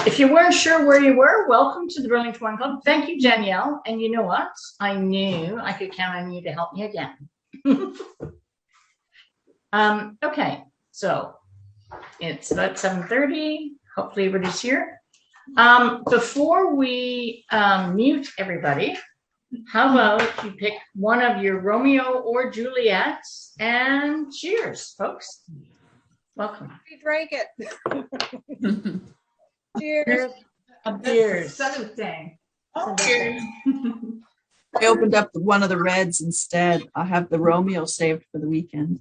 If you weren't sure where you were, welcome to the Burlington Wine Club. Thank you, Danielle. And you know what? I knew I could count on you to help me again. Okay, so it's about 7:30. Hopefully everybody's here. Before we mute everybody, how about you pick one of your Romeo or Juliet and cheers, folks. Welcome. We drank it. Cheers. Cheers. Southern thing. Oh, cheers. I opened up one of the reds instead. I have the Romeo saved for the weekend.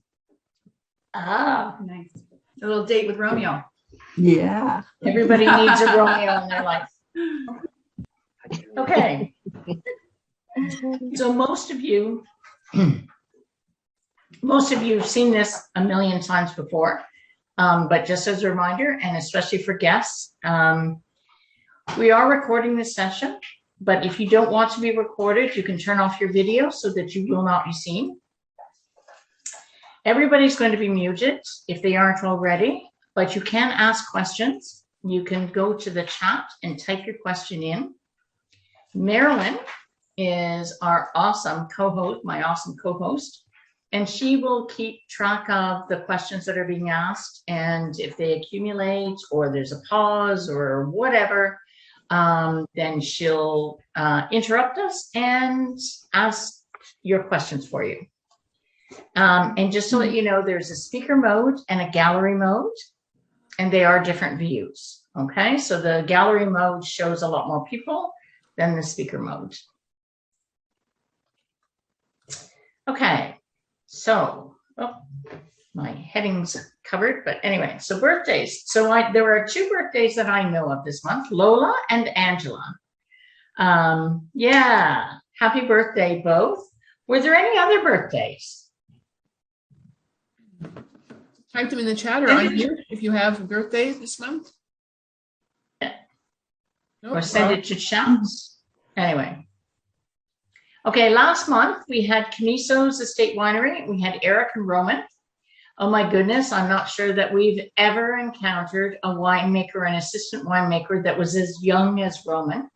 Ah, Nice. A little date with Romeo. Yeah. everybody needs a Romeo in their life. Okay. So most of you have seen this a million times before, but just as a reminder, and especially for guests, we are recording this session, but if you don't want to be recorded, you can turn off your video so that you will not be seen. Everybody's going to be muted if they aren't already, but you can ask questions. You can go to the chat and type your question in. Marilyn is our awesome co-host, my awesome co-host, and she will keep track of the questions that are being asked, and if they accumulate or there's a pause or whatever, then she'll interrupt us and ask your questions for you. And just to let you know, there's a speaker mode and a gallery mode, and they are different views. Okay, so the gallery mode shows a lot more people than the speaker mode. Okay, so my heading's covered, but anyway, so birthdays. So there are two birthdays that I know of this month, Lola and Angela. Yeah, happy birthday both. Were there any other birthdays? Type them in the chat or on here if you have a birthday this month. Nope. Or send it to chat. Anyway. Okay, last month we had Caniso's Estate Winery. We had Eric and Roman. Oh my goodness, I'm not sure that we've ever encountered a winemaker, an assistant winemaker that was as young as Roman.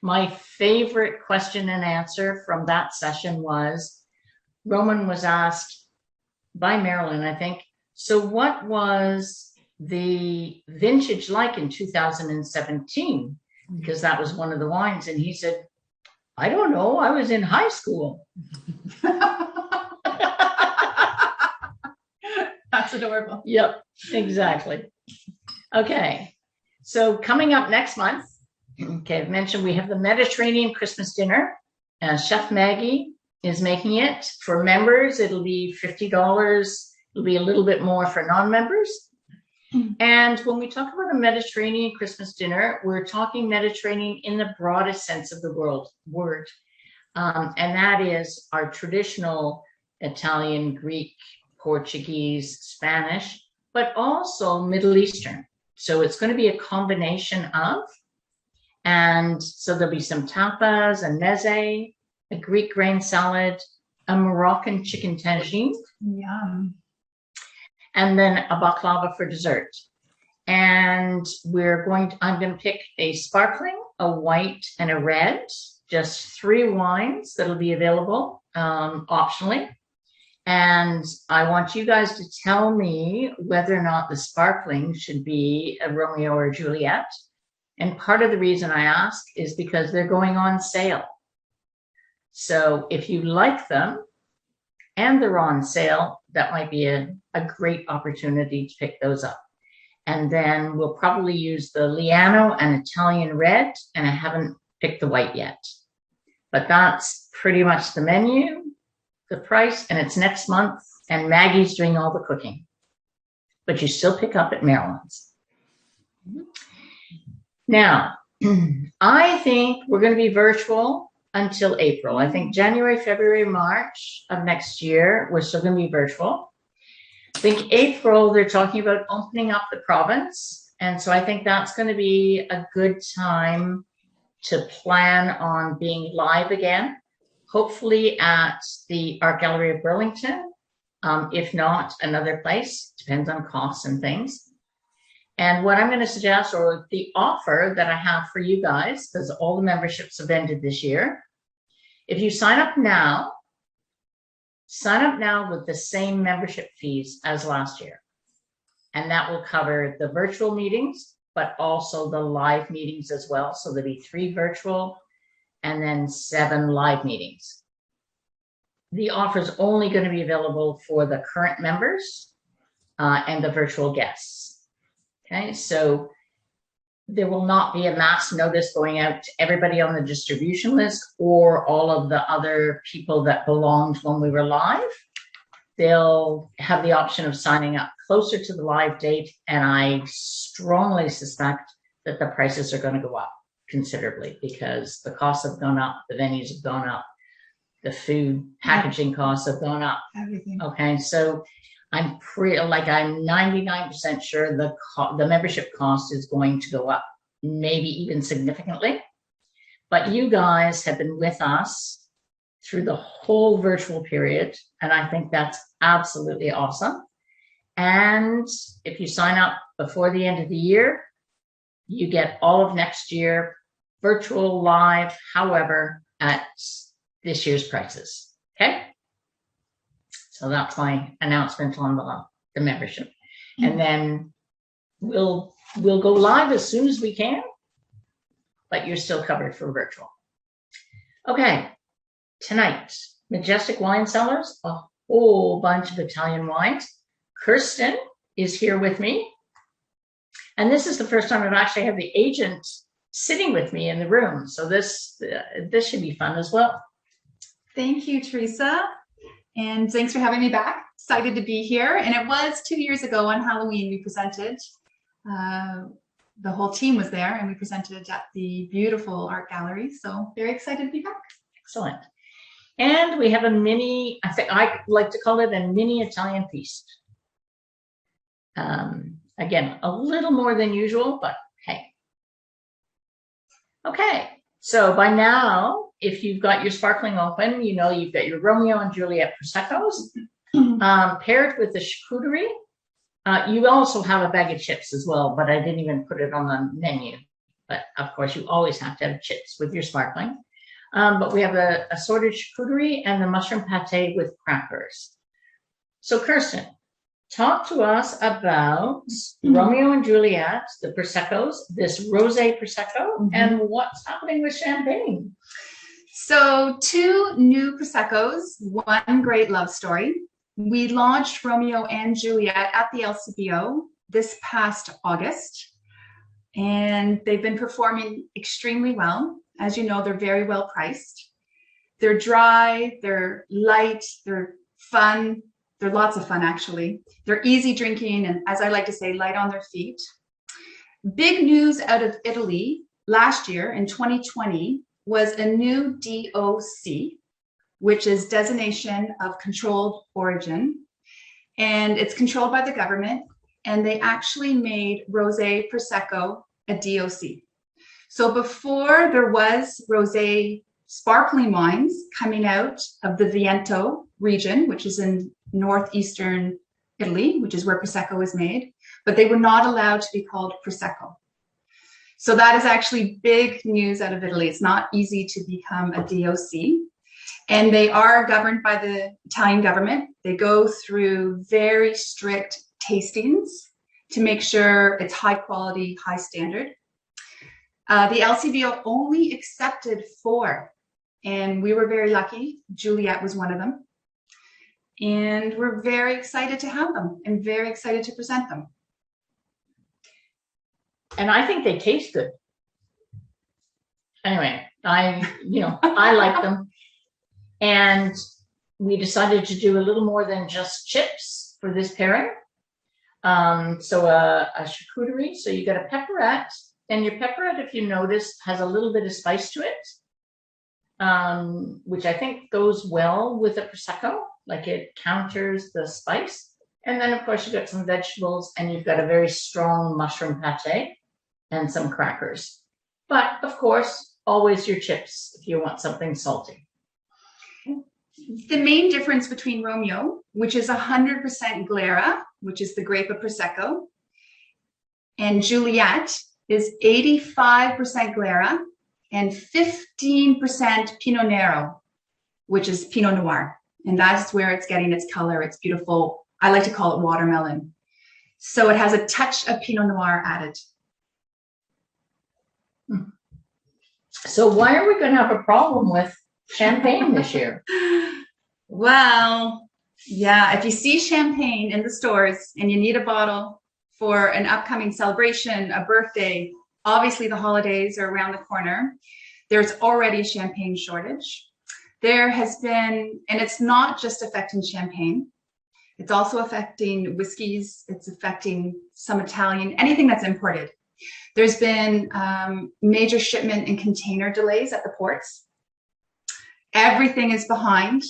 My favorite question and answer from that session was, Roman was asked by Marilyn, I think, so what was the vintage like in 2017? Because that was one of the wines. And he said, I don't know, I was in high school. That's adorable. Yep, exactly. Okay, so coming up next month, okay, I've mentioned we have the Mediterranean Christmas dinner. Chef Maggie is making it. For members, it'll be $50. It'll be a little bit more for non-members. And when we talk about a Mediterranean Christmas dinner, we're talking Mediterranean in the broadest sense of the word. And that is our traditional Italian, Greek, Portuguese, Spanish, but also Middle Eastern. So it's going to be a combination of, and so there'll be some tapas, a meze, a Greek grain salad, a Moroccan chicken tagine. Yum. And then a baklava for dessert. And I'm going to pick a sparkling, a white, and a red, just 3 wines that'll be available optionally. And I want you guys to tell me whether or not the sparkling should be a Romeo or a Juliet. And part of the reason I ask is because they're going on sale. So if you like them and they're on sale, that might be a great opportunity to pick those up. And then we'll probably use the Liano and Italian red, and I haven't picked the white yet. But that's pretty much the menu, the price, and it's next month, and Maggie's doing all the cooking. But you still pick up at Marilyn's. Now, I think we're going to be virtual until April. I think January, February, March of next year, we're still going to be virtual. I think April, they're talking about opening up the province. And so I think that's going to be a good time to plan on being live again, hopefully at the Art Gallery of Burlington. If not, another place, depends on costs and things. And what I'm going to suggest, or the offer that I have for you guys, because all the memberships have ended this year, if you sign up now with the same membership fees as last year. And that will cover the virtual meetings, but also the live meetings as well. So there'll be 3 virtual and then 7 live meetings. The offer is only going to be available for the current members and the virtual guests. Okay, so there will not be a mass notice going out to everybody on the distribution list or all of the other people that belonged when we were live. They'll have the option of signing up closer to the live date, and I strongly suspect that the prices are going to go up considerably because the costs have gone up, the venues have gone up, the food packaging costs have gone up. Everything. Okay, so I'm 99% sure the membership cost is going to go up, maybe even significantly. But you guys have been with us through the whole virtual period, and I think that's absolutely awesome. And if you sign up before the end of the year, you get all of next year, virtual, live, however, at this year's prices. Okay? So that's my announcement on the membership. And then we'll go live as soon as we can, but you're still covered for virtual. Okay. Tonight, Majestic Wine Cellars, a whole bunch of Italian wines. Kirsten is here with me. And this is the first time I've actually had the agent sitting with me in the room. So this should be fun as well. Thank you, Teresa. And thanks for having me back. Excited to be here. And it was 2 years ago on Halloween we presented. The whole team was there and we presented at the beautiful art gallery. So very excited to be back. Excellent. And we have a mini, I think I like to call it a mini Italian feast. Again, a little more than usual, but hey. Okay, so by now, if you've got your sparkling open, you know you've got your Romeo and Juliet Proseccos paired with the charcuterie. You also have a bag of chips as well, but I didn't even put it on the menu. But of course, you always have to have chips with your sparkling. But we have the assorted charcuterie and the mushroom pate with crackers. So Kirsten, talk to us about Romeo and Juliet, the Proseccos, this rosé Prosecco, and what's happening with champagne. So 2 new Proseccos, 1 great love story. We launched Romeo and Juliet at the LCBO this past August, and they've been performing extremely well. As you know, they're very well priced. They're dry, they're light, they're fun. They're lots of fun, actually. They're easy drinking, and as I like to say, light on their feet. Big news out of Italy last year in 2020 was a new DOC, which is Designation of Controlled Origin. And it's controlled by the government, and they actually made Rosé Prosecco a DOC. So before there was rosé sparkling wines coming out of the Veneto region, which is in northeastern Italy, which is where Prosecco is made, but they were not allowed to be called Prosecco. So that is actually big news out of Italy. It's not easy to become a DOC. And they are governed by the Italian government. They go through very strict tastings to make sure it's high quality, high standard. The LCBO only accepted 4, and we were very lucky. Juliet was one of them. And we're very excited to have them and very excited to present them. And I think they taste good. Anyway, I like them. And we decided to do a little more than just chips for this pairing. So a charcuterie. So you got a pepperette, and your pepperette, if you notice, has a little bit of spice to it, which I think goes well with a Prosecco, like it counters the spice. And then, of course, you've got some vegetables, and you've got a very strong mushroom pate and some crackers. But, of course, always your chips if you want something salty. The main difference between Romeo, which is 100% Glera, which is the grape of Prosecco, And Juliet is 85% Glera and 15% Pinot Nero, which is Pinot Noir. And that's where it's getting its color. It's beautiful. I like to call it watermelon. So it has a touch of Pinot Noir added. So why are we going to have a problem with champagne this year? Well, yeah, if you see champagne in the stores and you need a bottle for an upcoming celebration, a birthday, obviously the holidays are around the corner, there's already a champagne shortage. There has been, and it's not just affecting champagne, it's also affecting whiskeys, it's affecting some Italian, anything that's imported. There's been major shipment and container delays at the ports. Everything is behind.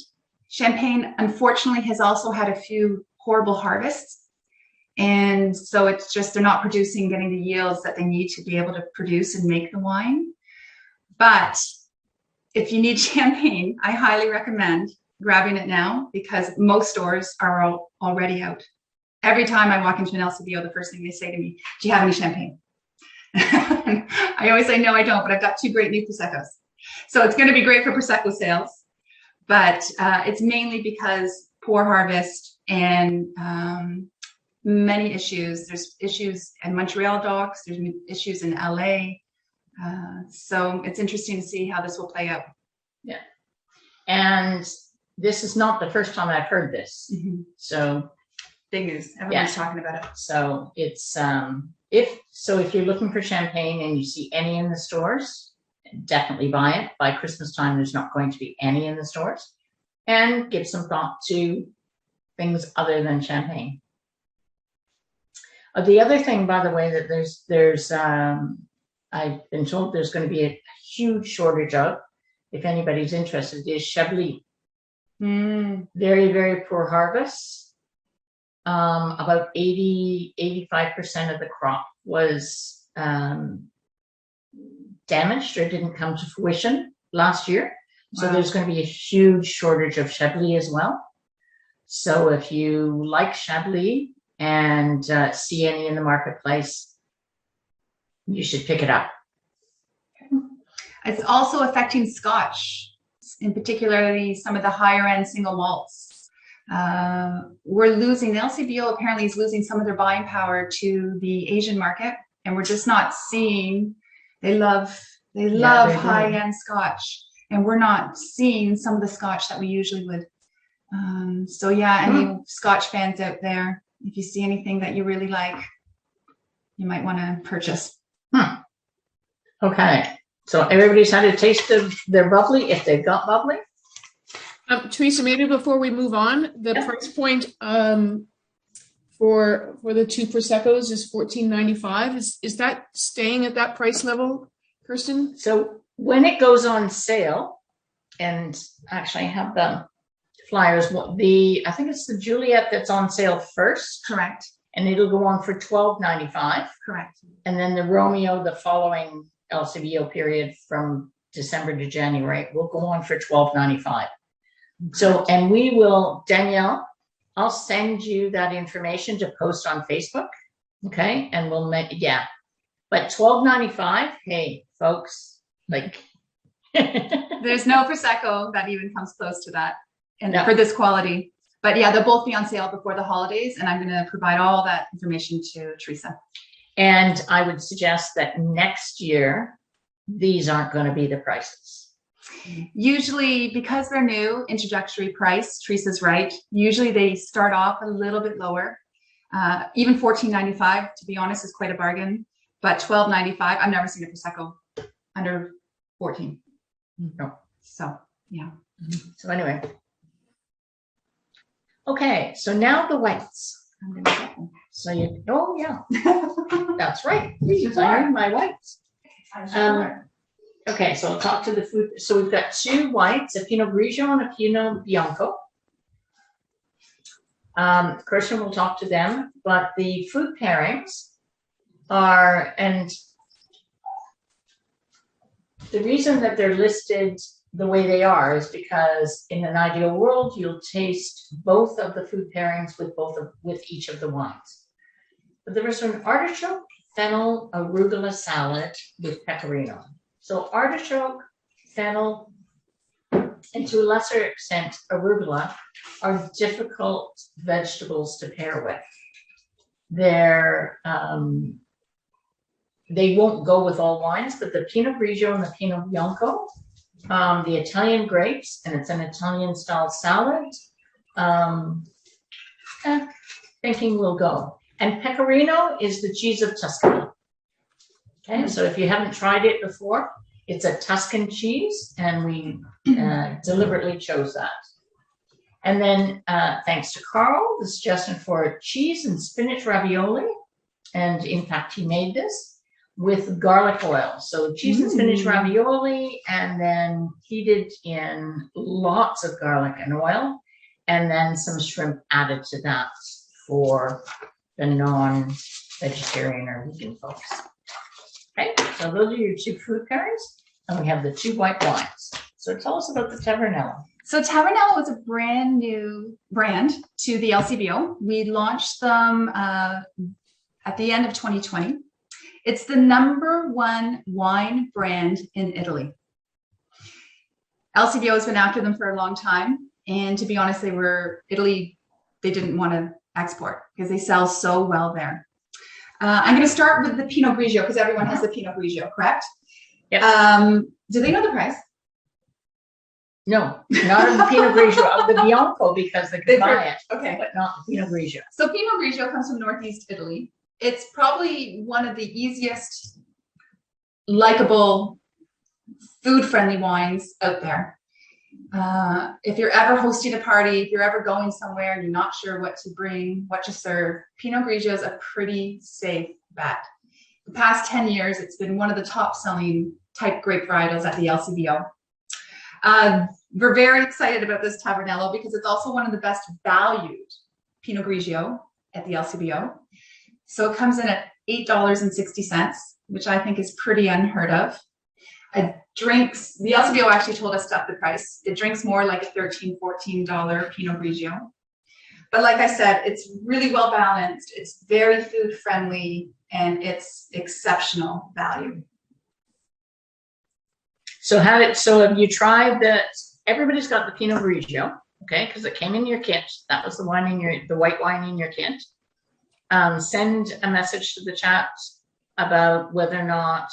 Champagne, unfortunately, has also had a few horrible harvests. And so it's just, they're not producing, getting the yields that they need to be able to produce and make the wine. But if you need champagne, I highly recommend grabbing it now because most stores are already out. Every time I walk into an LCBO, the first thing they say to me, do you have any champagne? I always say, no, I don't, but I've got 2 great new Proseccos. So it's going to be great for Prosecco sales, but it's mainly because poor harvest and many issues. There's issues in Montreal docks, there's issues in LA. So it's interesting to see how this will play out. Yeah. And this is not the first time I've heard this. Mm-hmm. So Big news. Everyone's talking about it. So it's if you're looking for champagne and you see any in the stores, definitely buy it. By Christmas time, there's not going to be any in the stores. And give some thought to things other than champagne. The other thing, by the way, that there's I've been told there's going to be a huge shortage of, if anybody's interested, is Chablis. Very, very poor harvests. About 85% of the crop was damaged or didn't come to fruition last year. So there's going to be a huge shortage of Chablis as well. So if you like Chablis and see any in the marketplace, you should pick it up. It's also affecting Scotch, in particularly some of the higher end single malts. We're losing, the LCBO apparently is losing some of their buying power to the Asian market, and we're just not seeing, they love high-end Scotch, and we're not seeing some of the Scotch that we usually would. So yeah, any Scotch fans out there, if you see anything that you really like, you might want to purchase. Okay, so everybody's had a taste of their bubbly, if they've got bubbly. Teresa, maybe before we move on, the price point for the 2 Proseccos is $14.95. Is that staying at that price level, Kirsten? So when it goes on sale, and actually I have the flyers, I think it's the Juliet that's on sale first. Correct. And it'll go on for $12.95. Correct. And then the Romeo, the following LCBO period from December to January, will go on for $12.95. So, and we will, Danielle, I'll send you that information to post on Facebook. Okay. And we'll make, but $12.95. Hey, folks, like, there's no Prosecco that even comes close to that. And for this quality, but yeah, they'll both be on sale before the holidays. And I'm going to provide all that information to Teresa. And I would suggest that next year, these aren't going to be the prices. Usually, because they're new, introductory price, Teresa's right. Usually they start off a little bit lower. Even $14.95, to be honest, is quite a bargain. But $12.95, I've never seen a Prosecco under 14. No. So, yeah. So anyway. Okay, so now the whites. So that's right. These are my whites. Okay, so I'll talk to the food. So we've got 2 whites, a Pinot Grigio and a Pinot Bianco. Kirsten will talk to them, but the food pairings are, and the reason that they're listed the way they are is because in an ideal world, you'll taste both of the food pairings with each of the wines. But there was an artichoke fennel arugula salad with pecorino. So artichoke, fennel, and to a lesser extent arugula are difficult vegetables to pair with. They won't go with all wines, but the Pinot Grigio and the Pinot Bianco, the Italian grapes, and it's an Italian style salad, thinking will go. And pecorino is the cheese of Tuscany. Okay, so if you haven't tried it before, it's a Tuscan cheese, and we deliberately chose that. And then, thanks to Carl, the suggestion for cheese and spinach ravioli. And in fact, he made this with garlic oil. So cheese and spinach ravioli, and then heated in lots of garlic and oil, and then some shrimp added to that for the non-vegetarian or vegan folks. Okay, so those are your two food pairings, and we have the two white wines. So tell us about the Tavernello. So Tavernello is a brand new brand to the LCBO. We launched them at the end of 2020. It's the #1 wine brand in Italy. LCBO has been after them for a long time. And to be honest, Italy, they didn't want to export because they sell so well there. I'm going to start with the Pinot Grigio because everyone has the Pinot Grigio, correct? Yep. Do they know the price? No, not of the Pinot Grigio, of the Bianco, because they could buy it. Okay. But not the Pinot Grigio. So Pinot Grigio comes from Northeast Italy. It's probably one of the easiest, likable, food-friendly wines out there. If you're ever hosting a party, if you're ever going somewhere and you're not sure what to bring, what to serve, Pinot Grigio is a pretty safe bet. The past 10 years, it's been one of the top-selling type grape varietals at the LCBO. We're very excited about this Tavernello because it's also one of the best valued Pinot Grigio at the LCBO. So it comes in at $8.60, which I think is pretty unheard of. The LCBO actually told us to up the price. It drinks more like a $13, $14 Pinot Grigio. But like I said, it's really well balanced. It's very food friendly, and it's exceptional value. So have you tried that? Everybody's got the Pinot Grigio, okay? Because it came in your kit. That was the white wine in your kit. Send a message to the chat about whether or not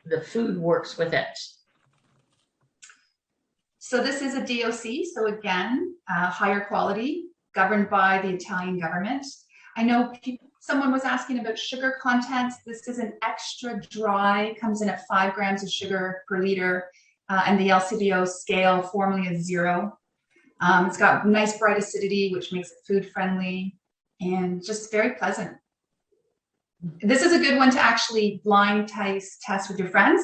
the food works with it. So this is a DOC. So again, higher quality, governed by the Italian government. I know someone was asking about sugar content. This is an extra dry, comes in at 5 grams of sugar per liter. And the LCBO scale formally is 0. It's got nice bright acidity, which makes it food friendly and just very pleasant. This is a good one to actually blind test with your friends.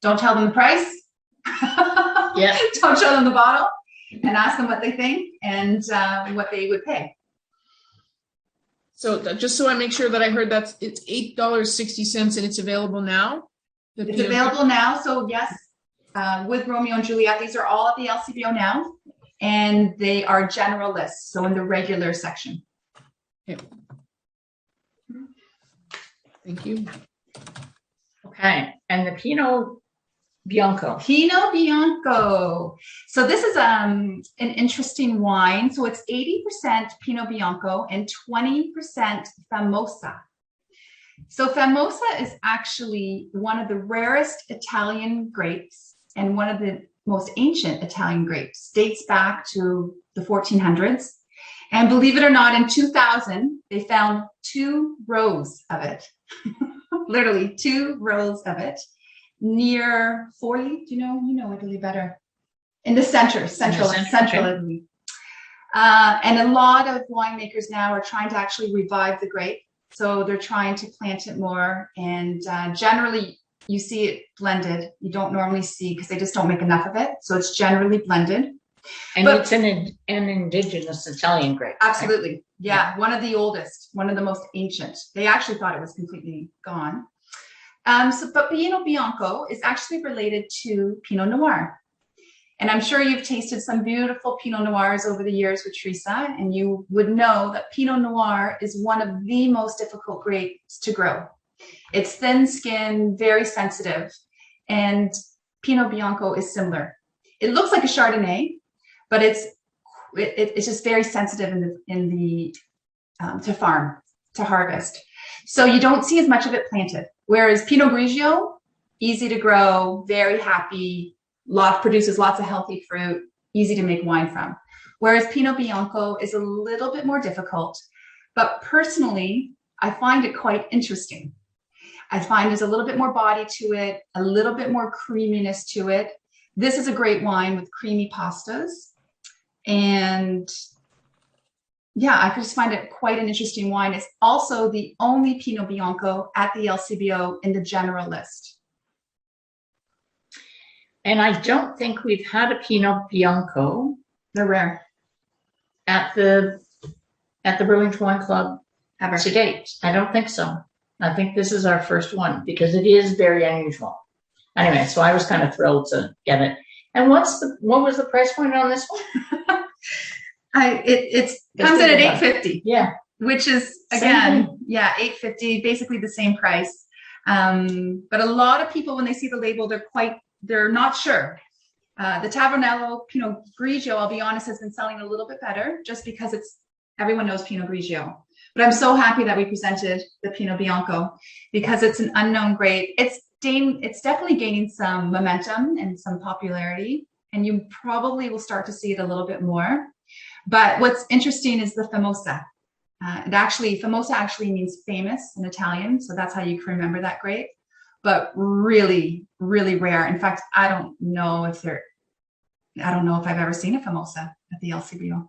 Don't tell them the price. Yeah. Don't show them the bottle, and ask them what they think and what they would pay. So just so I make sure that I heard that it's $8.60 and it's available now. It's available now. So yes, with Romeo and Juliet, these are all at the LCBO now, and they are general lists. So in the regular section. Okay. Thank you. Okay, and the Pinot Bianco. Pinot Bianco. So this is an interesting wine. So it's 80% Pinot Bianco and 20% Famosa. So Famosa is actually one of the rarest Italian grapes and one of the most ancient Italian grapes. Dates back to the 1400s. And believe it or not, in 2000, they found 2 rows of it. Literally 2 rows of it near Forlì. Do you know Italy better? In the central Italy. And a lot of winemakers now are trying to actually revive the grape. So they're trying to plant it more. And generally, you see it blended. You don't normally see because they just don't make enough of it. So it's generally blended. And it's an indigenous Italian grape. Absolutely. Right? Yeah. One of the oldest, one of the most ancient. They actually thought it was completely gone. But Pinot Bianco is actually related to Pinot Noir. And I'm sure you've tasted some beautiful Pinot Noirs over the years with Teresa, and you would know that Pinot Noir is one of the most difficult grapes to grow. It's thin skin, very sensitive, and Pinot Bianco is similar. It looks like a Chardonnay, but it's just very sensitive to farm, to harvest. So you don't see as much of it planted. Whereas Pinot Grigio, easy to grow, very happy, produces lots of healthy fruit, easy to make wine from. Whereas Pinot Bianco is a little bit more difficult, but personally, I find it quite interesting. I find there's a little bit more body to it, a little bit more creaminess to it. This is a great wine with creamy pastas. And yeah, I just find it quite an interesting wine. It's also the only Pinot Bianco at the LCBO in the general list. And I don't think we've had a Pinot Bianco. They're rare. At the Burlington Wine Club Ever. to date. I don't think so. I think this is our first one because it is very unusual. Anyway, so I was kind of thrilled to get it. And what was the price point on this one? It comes in at $8.50. Yeah. Which is again, yeah, $8.50, basically the same price. But a lot of people, when they see the label, they're not sure. The Tavernello Pinot Grigio, I'll be honest, has been selling a little bit better just because everyone knows Pinot Grigio. But I'm so happy that we presented the Pinot Bianco because it's an unknown grape. It's definitely gaining some momentum and some popularity, and you probably will start to see it a little bit more. But what's interesting is the Famosa. Famosa actually means famous in Italian, so that's how you can remember that grape. But really, really rare. In fact, I don't know if I've ever seen a Famosa at the LCBO.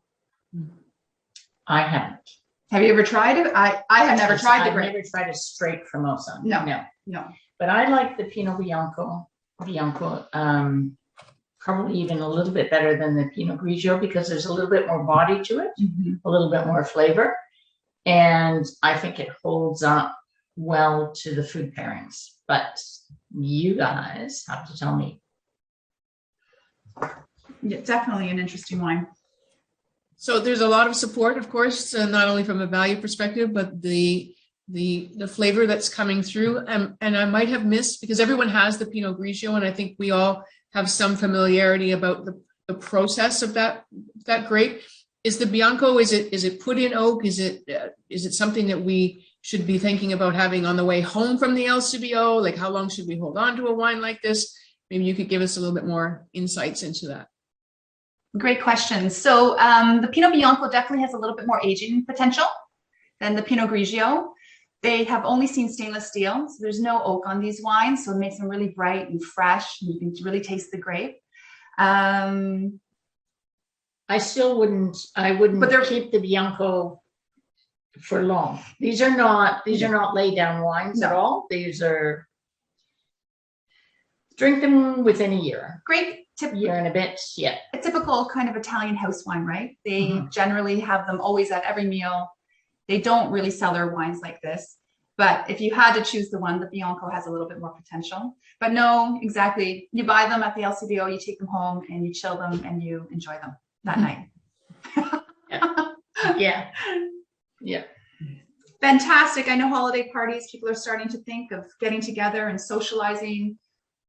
I haven't. Have you ever tried it? I have never tried the grape. I've never tried a straight Formosa. No. But I like the Pinot Bianco, probably even a little bit better than the Pinot Grigio because there's a little bit more body to it, a little bit more flavor. And I think it holds up well to the food pairings. But you guys have to tell me. Yeah, definitely an interesting wine. So there's a lot of support, of course, not only from a value perspective, but the flavor that's coming through. And I might have missed, because everyone has the Pinot Grigio, and I think we all have some familiarity about the process of that grape. Is the Bianco, is it put in oak? Is it something that we should be thinking about having on the way home from the LCBO? Like, how long should we hold on to a wine like this? Maybe you could give us a little bit more insights into that. Great question. So the Pinot Bianco definitely has a little bit more aging potential than the Pinot Grigio. They have only seen stainless steel, so there's no oak on these wines, so it makes them really bright and fresh, and you can really taste the grape. I wouldn't keep the Bianco for long. These are not lay down wines at all. These are drink them within a year. Great. Year and a bit, yeah. A typical kind of Italian house wine, right? They generally have them always at every meal. They don't really sell their wines like this. But if you had to choose the one, the Bianco has a little bit more potential. But no, exactly. You buy them at the LCBO, you take them home, and you chill them, and you enjoy them that night. Yeah. Fantastic. I know holiday parties, people are starting to think of getting together and socializing.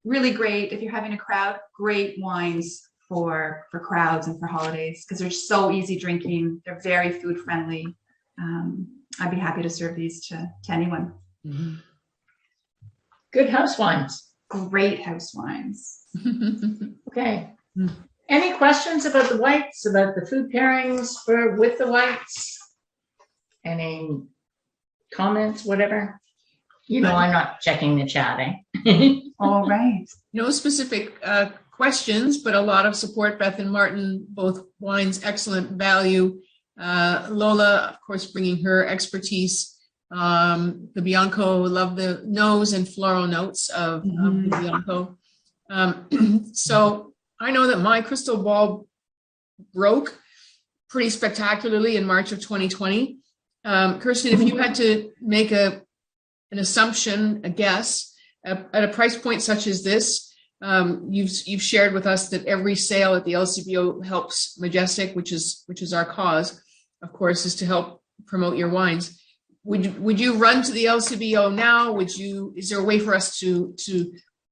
Really great if you're having a crowd. Great wines for crowds and for holidays because they're so easy drinking. They're very food friendly. I'd be happy to serve these to anyone. Good house wines. Great house wines. Okay. Any questions about the whites, about the food pairings with the whites? Any comments, whatever? I'm not checking the chat, eh? All right. No specific questions, but a lot of support. Beth and Martin, both wines, excellent value. Lola, of course, bringing her expertise. The Bianco, love the nose and floral notes of the Bianco. So I know that my crystal ball broke pretty spectacularly in March of 2020. Kirsten, if you had to make an assumption, a guess, at a price point such as this, you've shared with us that every sale at the LCBO helps Majestic, which is our cause, of course, is to help promote your wines. would you run to the LCBO now? Is there a way for us to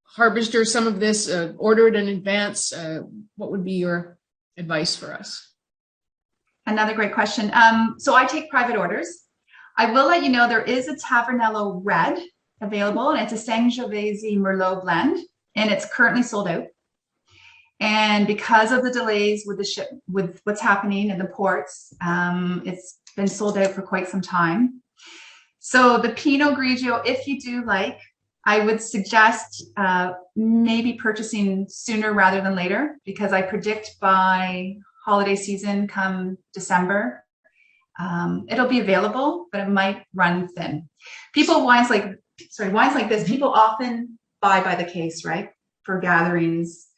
harvester some of this, order it in advance? What would be your advice for us? Another great question. So I take private orders. I will let you know there is a Tavernello Red available, and it's a Sangiovese Merlot blend, and it's currently sold out. And because of the delays with what's happening in the ports, it's been sold out for quite some time. So the Pinot Grigio, if you do like, I would suggest maybe purchasing sooner rather than later, because I predict by holiday season come December, it'll be available, but it might run thin. Wines like this, people often buy by the case, right? For gatherings.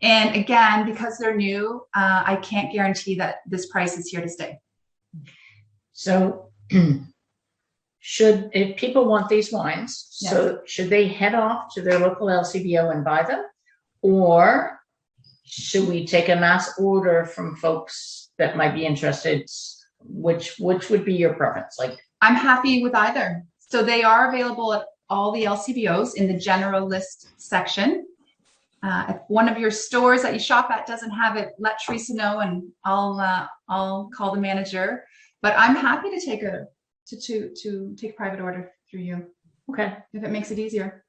And again, because they're new, I can't guarantee that this price is here to stay. So if people want these wines, Yes. so should they head off to their local LCBO and buy them? Or should we take a mass order from folks that might be interested? Which would be your preference? Like, I'm happy with either. So they are available at all the LCBOs in the general list section. If one of your stores that you shop at doesn't have it, let Teresa know, and I'll call the manager. But I'm happy to take a private order through you. okay. If it makes it easier.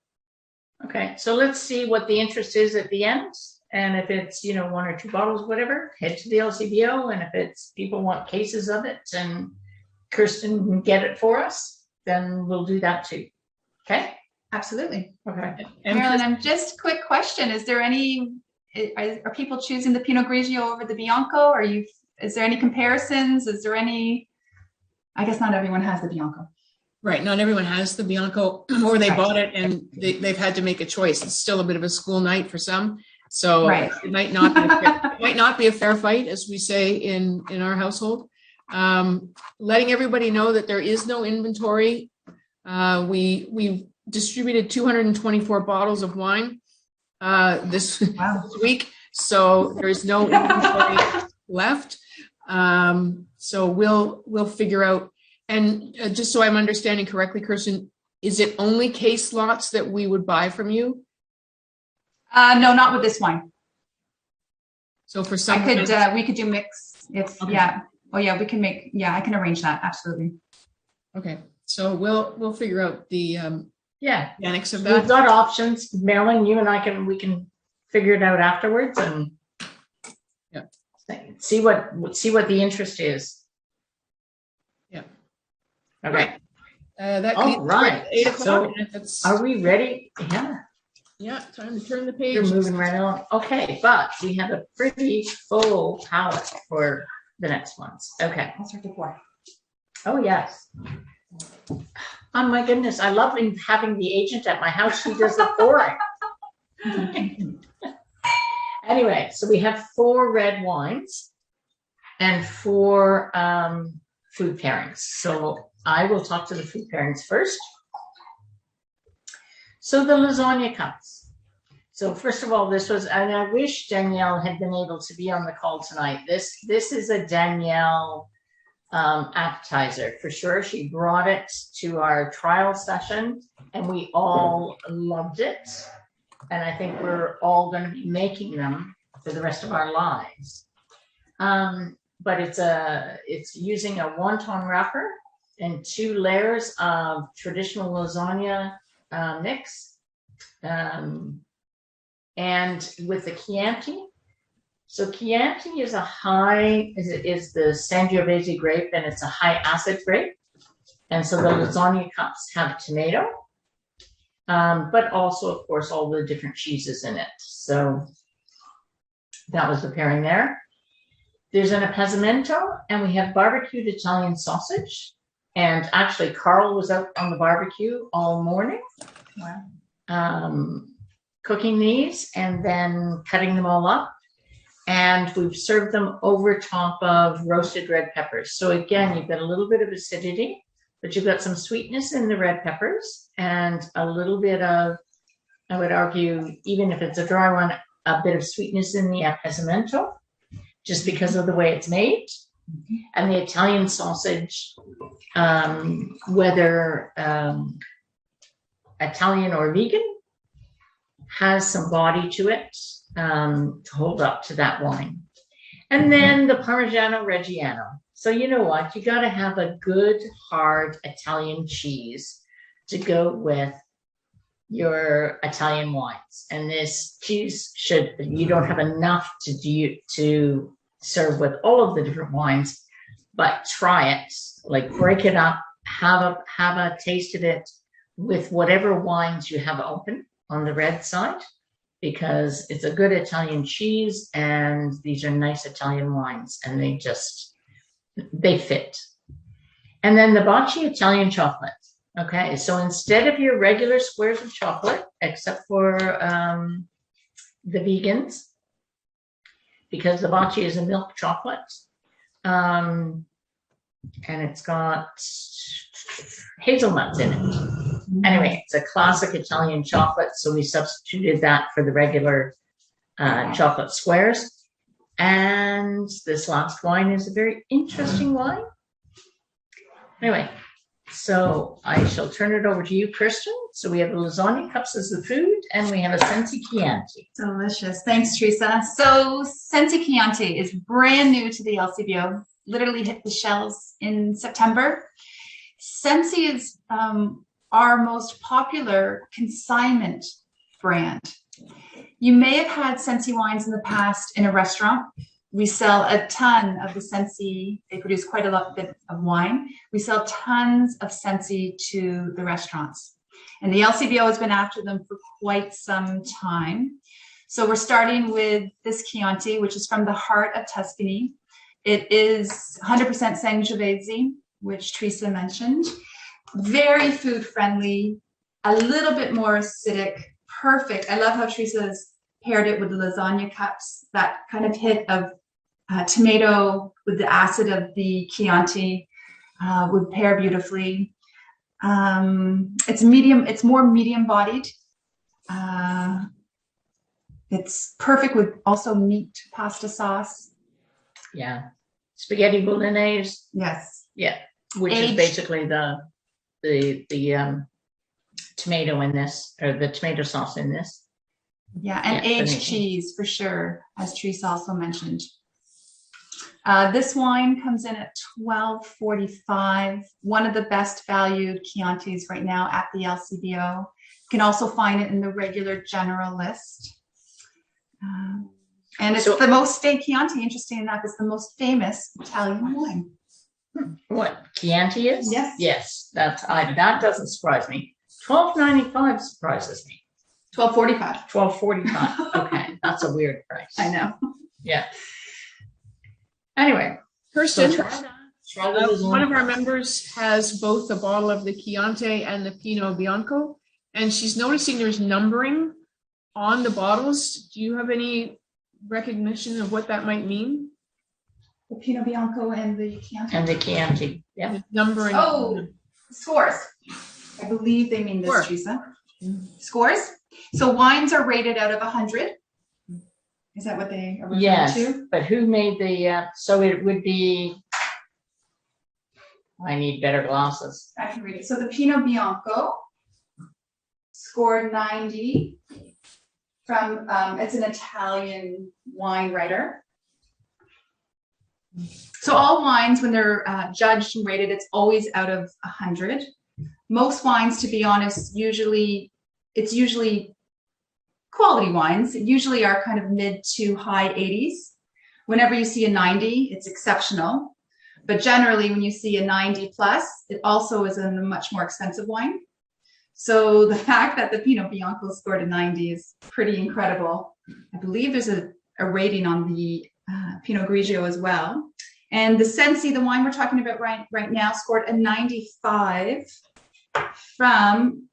Okay, so let's see what the interest is at the end. And if it's, 1 or 2 bottles, whatever, head to the LCBO. And if it's people want cases of it and Kirsten can get it for us, then we'll do that too. Okay? Absolutely. Okay. And Marilyn, just quick question. Are people choosing the Pinot Grigio over the Bianco? Is there any comparisons? I guess not everyone has the Bianco. right, not everyone has the Bianco, or they bought it and they've had to make a choice. It's still a bit of a school night for some. So Right. it might not be a fair fight, as we say in our household. Letting everybody know that there is no inventory. We've distributed 224 bottles of wine this week, so there's no inventory left. So we'll figure out. And just so I'm understanding correctly, Kirsten, is it only case lots that we would buy from you? No, not with this wine. So for some, we could do mix. Okay. Yeah. Oh yeah, we can make. Yeah, I can arrange that. Absolutely. Okay, so we'll figure out the mechanics of We've that. got options. Marilyn, you and we can figure it out afterwards and see what the interest is. Yeah. Okay. That All leads right. to 8 o'clock. So and that's, are we ready? Yeah. yeah, time to turn the page. You're moving right along. Okay, but we have a pretty full palette for the next ones. Okay. I'll start the pour. Oh, yes. Oh, my goodness. I love having the agent at my house. She does the pouring. Anyway, so we have 4 red wines and 4 food pairings. So I will talk to the food pairings first. So the lasagna cups. So first of all, this was, and I wish Danielle had been able to be on the call tonight. This is a Danielle appetizer for sure. She brought it to our trial session and we all loved it. And I think we're all going to be making them for the rest of our lives. But it's using a wonton wrapper and 2 layers of traditional lasagna mix, and with the Chianti. So Chianti is is the Sangiovese grape, and it's a high acid grape. And so the lasagna cups have tomato, but also, of course, all the different cheeses in it. So that was the pairing there. There's an Pessimento, and we have barbecued Italian sausage. And actually, Carl was out on the barbecue all morning. Wow. Cooking these and then cutting them all up. And we've served them over top of roasted red peppers. So again, you've got a little bit of acidity, but you've got some sweetness in the red peppers and a little bit of, I would argue, even if it's a dry one, a bit of sweetness in the Pessimento, just because of the way it's made. And the Italian sausage, whether Italian or vegan, has some body to it to hold up to that wine. And then the Parmigiano Reggiano. So you know what? You got to have a good, hard Italian cheese to go with your Italian wines. And this cheese you don't have enough to serve with all of the different wines, but try it, like break it up, have a taste of it with whatever wines you have open on the red side, because it's a good Italian cheese and these are nice Italian wines and they fit. And then the Bacci Italian chocolate. Okay, so instead of your regular squares of chocolate, except for the vegans, because the Bacci is a milk chocolate, and it's got hazelnuts in it. Anyway, it's a classic Italian chocolate, so we substituted that for the regular chocolate squares. And this last wine is a very interesting wine. Anyway, so I shall turn it over to you, Kirsten. So we have the lasagna cups as the food, and we have a Scentsy Chianti. Delicious. Thanks, Teresa. So Scentsy Chianti is brand new to the LCBO, literally hit the shelves in September. Scentsy is our most popular consignment brand. You may have had Scentsy wines in the past in a restaurant. We sell a ton of the Scentsy. They produce quite a lot of wine. We sell tons of Scentsy to the restaurants. And the LCBO has been after them for quite some time. So we're starting with this Chianti, which is from the heart of Tuscany. It is 100% Sangiovese, which Teresa mentioned. Very food friendly, a little bit more acidic, perfect. I love how Teresa's paired it with the lasagna cups. That kind of hit of tomato with the acid of the Chianti would pair beautifully. It's medium, it's more medium bodied. It's perfect with also meat pasta sauce. Yeah. Spaghetti bolognese. Yes. Yeah. Which Aged. is basically the tomato in this, or the tomato sauce in this. Yeah, and Yeah, aged amazing. cheese for sure, as Teresa also mentioned. This wine comes in at $12.45. One of the best valued Chiantis right now at the LCBO. You can also find it in the regular general list. And it's the most famous Chianti, interesting enough, it's the most famous Italian wine. What Chianti is? Yes. Yes, that doesn't surprise me. $12.95 surprises me. $12.45. $12.45. Okay, that's a weird price. I know. Yeah. Anyway, Kirsten, so try the lasagna. one of our members has both the bottle of the Chianti and the Pinot Bianco, and she's noticing there's numbering on the bottles. Do you have any recognition of what that might mean? The Pinot Bianco and the Chianti. And the Chianti. Yeah. The numbering. Oh, scores. I believe they mean this, Sure. Teresa. Scores. So wines are rated out of 100. Is that what they are referring Yes, to? but who made the? So it would be. I need better glasses. I can read it. So the Pinot Bianco scored 90 from, it's an Italian wine writer. So all wines, when they're judged and rated, it's always out of 100. Most wines, to be honest, it's usually quality wines. Usually are kind of mid to high 80s. Whenever you see a 90, it's exceptional. But generally, when you see a 90 plus, it also is a much more expensive wine. So the fact that the Pinot Bianco scored a 90 is pretty incredible. I believe there's a rating on the Pinot Grigio as well. And the Scentsy, the wine we're talking about right now, scored a 95 from,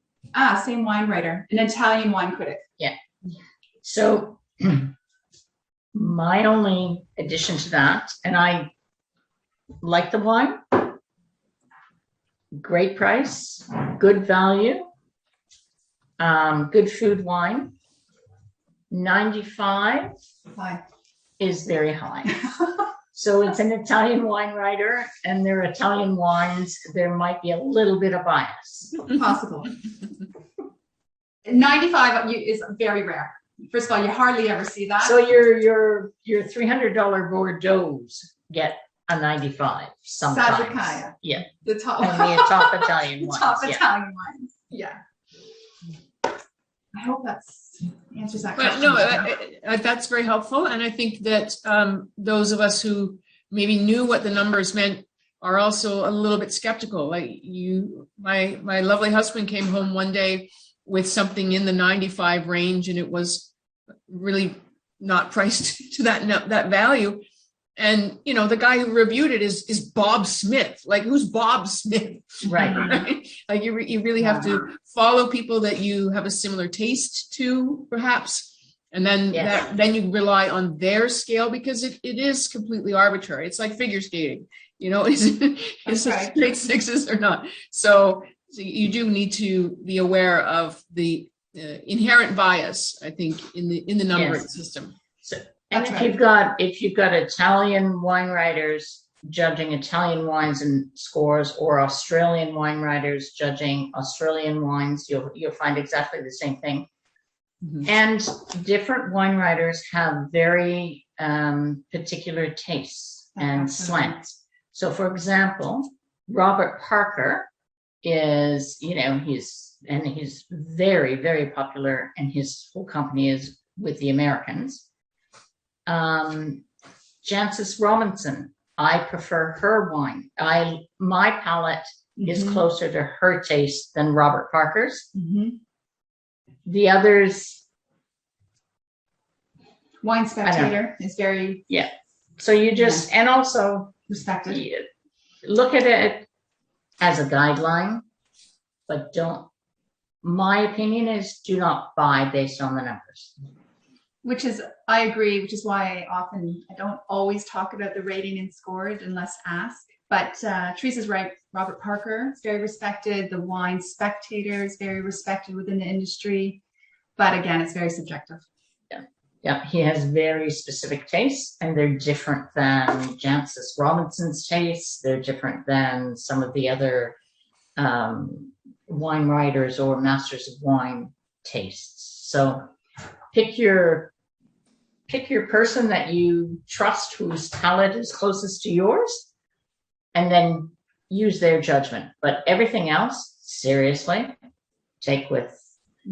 same wine writer, an Italian wine critic. Yeah. So my only addition to that, and I like the wine, great price, good value, good food wine. 95 Why? is very high. So it's an Italian wine writer, and they're Italian wines. There might be a little bit of bias. Possible. 95 is very rare. First of all, you hardly ever see that. So your $300 Bordeaux's get a 95 sometimes. Sagicaia. Yeah. The top, And the top Italian the wines. top yeah. Italian wines. Yeah. I hope that's answers that Well, question. no, that's very helpful. And I think that those of us who maybe knew what the numbers meant are also a little bit skeptical. Like my lovely husband came home one day with something in the 95 range, and it was really not priced to that value. And, you know, the guy who reviewed it is Bob Smith. Like, who's Bob Smith? Right. Right? Like, you really have to follow people that you have a similar taste to, perhaps. And then Yes. then you rely on their scale, because it is completely arbitrary. It's like figure skating, you know, is That's right. straight sixes or not? So you do need to be aware of the inherent bias, I think, in the numbering Yes. system. So, and That's if you've got Italian wine writers judging Italian wines and scores, or Australian wine writers judging Australian wines, you'll find exactly the same thing. Mhm. And different wine writers have very particular tastes and Absolutely. slants. So, for example, Robert Parker is, you know, he's very, very popular, and his whole company is with the Americans. Jancis Robinson, I prefer her wine. My palate is Mhm. closer to her taste than Robert Parker's. Mhm. The others, Wine Spectator is very so you just, and also respected. you look at it as a guideline, but my opinion is, do not buy based on the numbers. I agree, which is why I don't always talk about the rating and scored unless asked. But Teresa's right. Robert Parker is very respected. The Wine Spectator is very respected within the industry. But again, it's very subjective. Yeah, he has very specific tastes, and they're different than Jancis Robinson's tastes. They're different than some of the other wine writers or masters of wine tastes. So pick your person that you trust, whose palate is closest to yours, and then use their judgment. But everything else, seriously,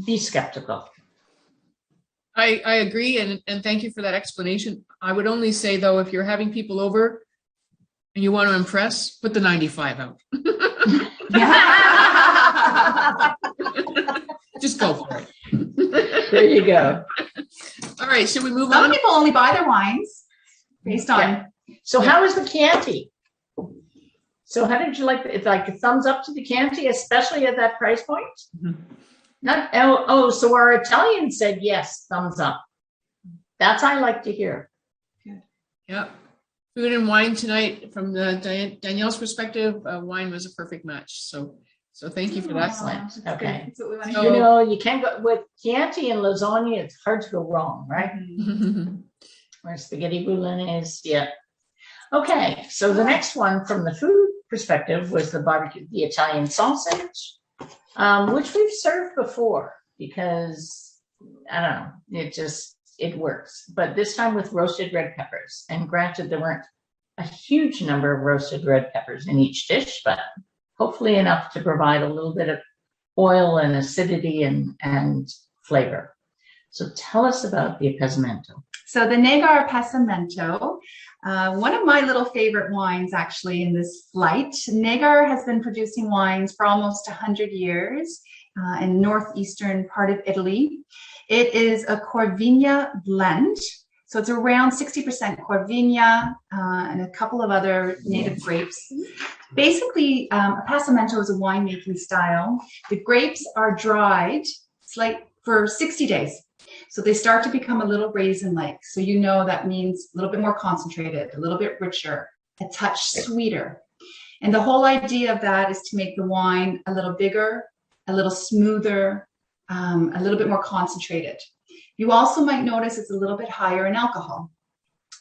be skeptical. I agree, and thank you for that explanation. I would only say, though, if you're having people over and you want to impress, put the 95 out. Just go for it. There you go. All right, should we move Some on? people only buy their wines based on. Yeah. So how is the Chianti? So how did you like it? Like a thumbs up to the Chianti, especially at that price point? Mhm. So our Italian said yes, thumbs up. That's I like to hear. Yeah. Food and wine tonight, from Danielle's perspective, wine was a perfect match. So thank you for that. Excellent. That's good. Okay. That's what we want to So- hear. You know, you can't go with Chianti and lasagna. It's hard to go wrong, right? Where spaghetti bolognese, yeah. Okay, so the next one from the food perspective was the Italian sausage, which we've served before because, I don't know, it works. But this time with roasted red peppers. And granted, there weren't a huge number of roasted red peppers in each dish, but hopefully enough to provide a little bit of oil and acidity and flavor. So tell us about the Pessimento. So the Negar Pessimento, one of my little favorite wines actually in this flight. Negar has been producing wines for almost 100 years in northeastern part of Italy. It is a Corvigna blend. So it's around 60% Corvigna and a couple of other native grapes. Basically, a Pessimento is a winemaking style. The grapes are dried for 60 days. So they start to become a little raisin-like. So you know that means a little bit more concentrated, a little bit richer, a touch sweeter. And the whole idea of that is to make the wine a little bigger, a little smoother, a little bit more concentrated. You also might notice it's a little bit higher in alcohol.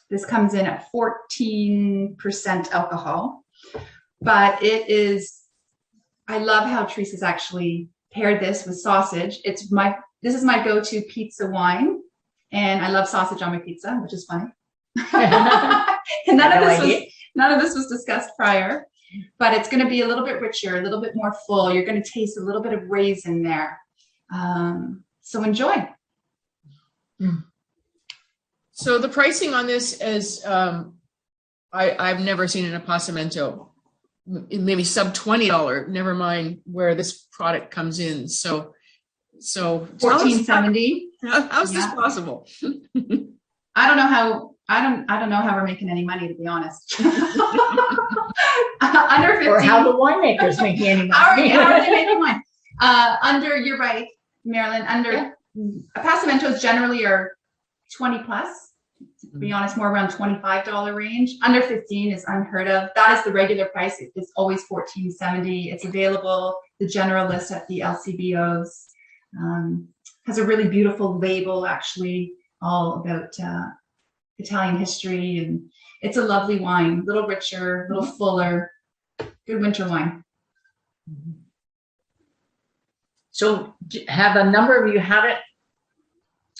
This comes in at 14% alcohol, but it is, I love how Teresa's actually paired this with sausage. This is my go-to pizza wine, and I love sausage on my pizza, which is funny. And none of this was discussed prior, but it's going to be a little bit richer, a little bit more full. You're going to taste a little bit of raisin there. So enjoy. So the pricing on this is, I've never seen in a Passamento, maybe sub $20, never mind where this product comes in. So $14.70. How's this possible? I don't know how we're making any money, to be honest. Under 15. Or how the winemaker's making any How are money. they making wine? You're right, Marilyn, Passamentos generally are 20 plus. To be honest, more around $25 range. Under 15 is unheard of. That is the regular price. It's always $14.70. It's available, the general list at the LCBOs. Has a really beautiful label, actually, all about Italian history, and it's a lovely wine, a little richer, a little fuller, good winter wine. So have a number of you had it,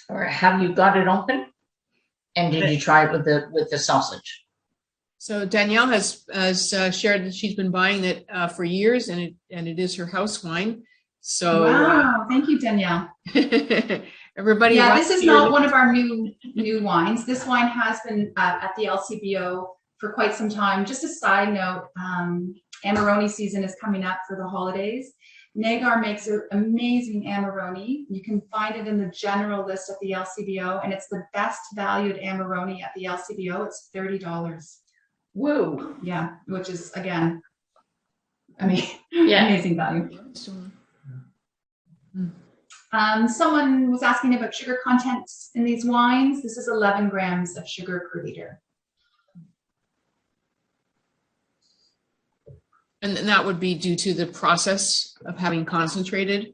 or have you got it open? And did you try it with the sausage? So Danielle has shared that she's been buying it for years, and it is her house wine. So Wow, thank you, Danielle. everybody. Yeah, this is not one of our new wines. This wine has been at the LCBO for quite some time. Just a side note, Amarone season is coming up for the holidays. Nagar makes an amazing Amarone. You can find it in the general list at the LCBO, and it's the best valued Amarone at the LCBO. It's $30. Whoa. Yeah, which is, again, I mean, Yeah. amazing value. Someone was asking about sugar content in these wines. This is 11 grams of sugar per liter. And that would be due to the process of having concentrated.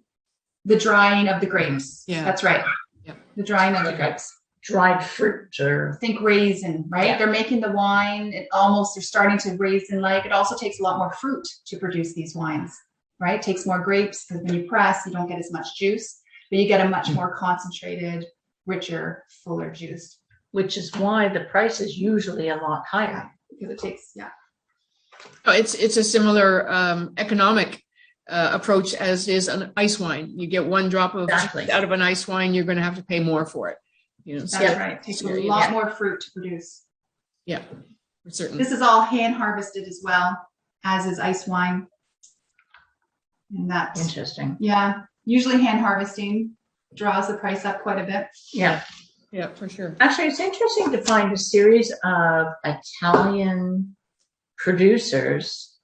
The drying of the grapes. Yeah. That's right. Yep. The drying of the grapes. Dried fruit or Think raisin, right? Yeah. They're making the wine. They're starting to raisin-like. It also takes a lot more fruit to produce these wines, right? It takes more grapes because when you press, you don't get as much juice, but you get a much more concentrated, richer, fuller juice. which is why the price is usually a lot higher. Because it takes, Oh, it's a similar economic approach as is an ice wine. You get one drop of Exactly. out of an ice wine, you're going to have to pay more for it. You know, that's so, right. It takes a lot more fruit to produce. yeah, for certain. This is all hand harvested as well, as is ice wine. And that's, Interesting. yeah, usually hand harvesting draws the price up quite a bit. Yeah. Yeah, for sure. Actually, it's interesting to find a series of Italian producers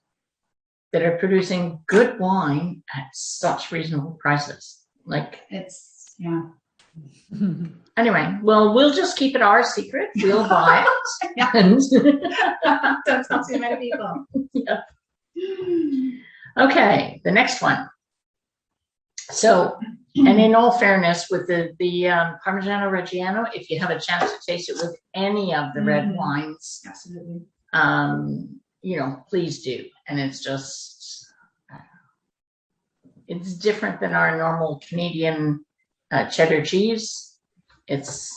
that are producing good wine at such reasonable prices. Like, It's, yeah. anyway, well, we'll just keep it our secret. We'll buy it. Yeah. And Don't tell too many people. yeah. Okay, the next one. So, and in all fairness, with the Parmigiano Reggiano, if you have a chance to taste it with any of the red wines, Absolutely. you know, please do. And it's just, it's different than our normal Canadian cheddar cheese. It's,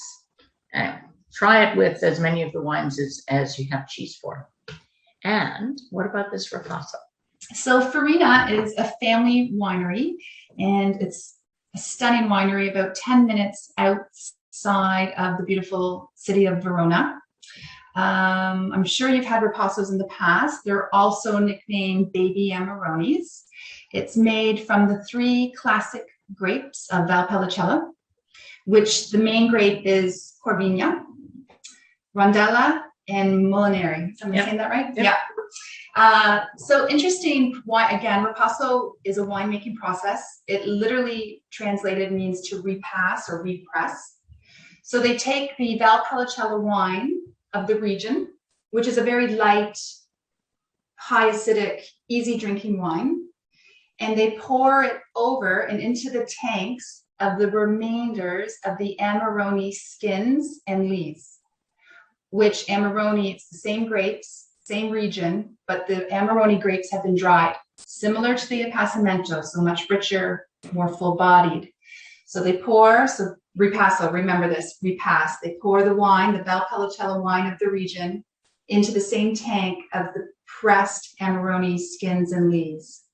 try it with as many of the wines as you have cheese for. And what about this Ripasso? So Farina is a family winery, and it's a stunning winery about 10 minutes outside of the beautiful city of Verona. I'm sure you've had Ripassos in the past. They're also nicknamed baby Amarones. It's made from the 3 classic grapes of Valpolicella, which the main grape is Corvigna, Rondella, and Molinari. Am I saying that right? Yep. Yeah. So interesting why, again, Ripasso is a winemaking process. It literally translated means to repass or repress. So they take the Valpolicella wine of the region, which is a very light, high acidic, easy drinking wine, and they pour it over and into the tanks of the remainders of the Amarone skins and leaves. which Amarone, it's the same grapes, same region, but the Amarone grapes have been dried, similar to the Pessimento, so much richer, more full-bodied. So they pour, so ripasso, remember this, repass. They pour the wine, the Valpolicella wine of the region, into the same tank of the pressed Amarone skins and leaves.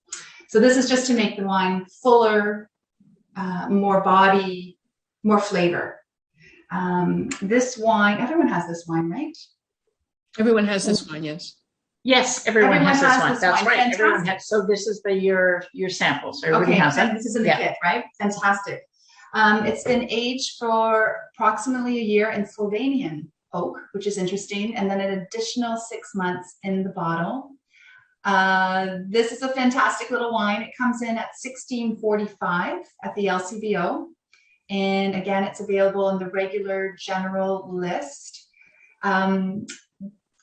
So this is just to make the wine fuller, more body, more flavor. This wine, everyone has this wine, right? Everyone has this wine, yes. Yes, everyone has this one. this That's wine. right. Everyone Fantastic. has. So this is your sample. So everybody Okay, has it. this is in the Yeah. kit, right? Fantastic. It's been aged for approximately a year in Slovenian oak, which is interesting, and then an additional 6 months in the bottle. This is a fantastic little wine. It comes in at $16.45 at the LCBO. And again, it's available in the regular general list.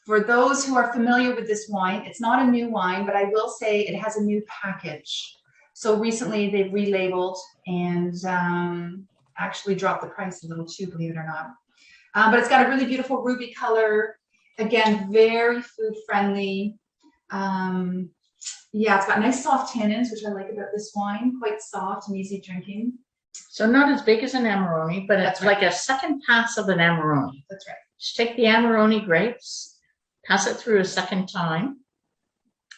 For those who are familiar with this wine, it's not a new wine, but I will say it has a new package. So recently they've relabeled and actually dropped the price a little too, believe it or not. But it's got a really beautiful ruby color. Again, very food friendly. Yeah, it's got nice soft tannins, which I like about this wine. Quite soft and easy drinking. So not as big as an Amarone, but it's That's right. like a second pass of an Amarone. That's right. Just take the Amarone grapes, pass it through a second time,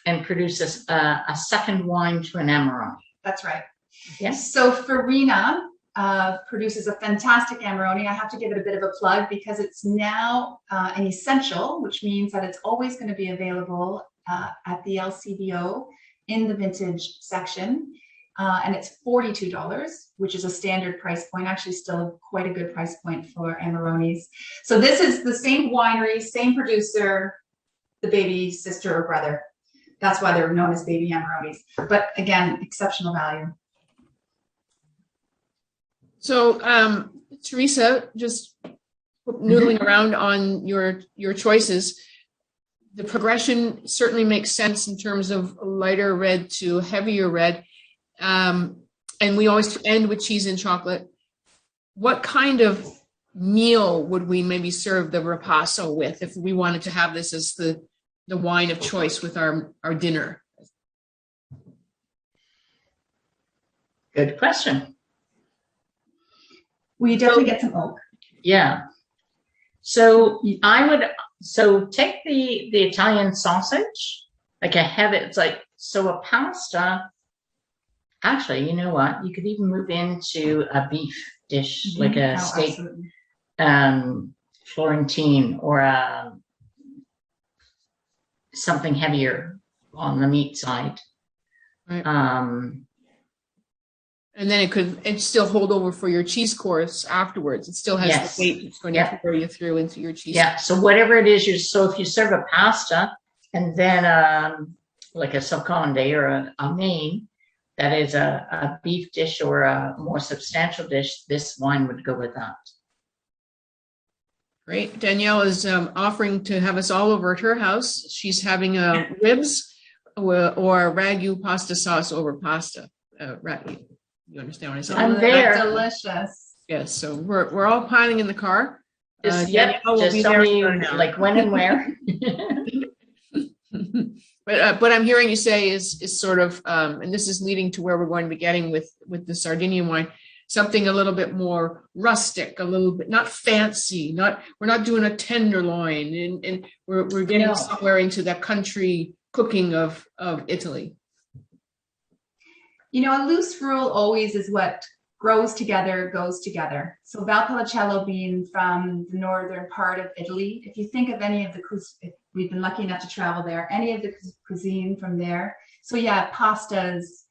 and produce a second wine to an Amarone. That's right. Yes. So Farina produces a fantastic Amarone. I have to give it a bit of a plug because it's now an essential, which means that it's always going to be available at the LCBO in the vintage section. And it's $42, which is a standard price point, actually still quite a good price point for Amarones. So this is the same winery, same producer, the baby sister or brother. That's why they're known as baby Amarones. But again, exceptional value. So, Teresa, just noodling around on your choices, the progression certainly makes sense in terms of lighter red to heavier red. And we always end with cheese and chocolate. What kind of meal would we maybe serve the ripasso with if we wanted to have this as the wine of choice with our dinner? Good question. We definitely get some oak. Yeah. So take the Italian sausage, like it's like, so a pasta, actually, you know what? You could even move into a beef dish, like a steak, Florentine, or something heavier on the meat side. Right. And then it still hold over for your cheese course afterwards. It still has Yes. the weight it's going to carry you through into your cheese. Yeah. So whatever it is, so if you serve a pasta and then like a seconde or a main, that is a beef dish or a more substantial dish, this wine would go with that. Great. Danielle is offering to have us all over at her house. She's having ribs or ragu pasta sauce over pasta. Ragu. You understand what I said? I'm there. Delicious. Yes. So we're all piling in the car. Just Danielle will just be tell there me in an hour. like when and where. But what I'm hearing you say is sort of, and this is leading to where we're going to be getting with the Sardinian wine, something a little bit more rustic, a little bit not fancy, we're not doing a tenderloin, and we're getting somewhere into that country cooking of Italy. You know, a loose rule always is what grows together, goes together. So Valpolicella being from the northern part of Italy, if you think of any of the, if we've been lucky enough to travel there, any of the cuisine from there. So yeah, pastas,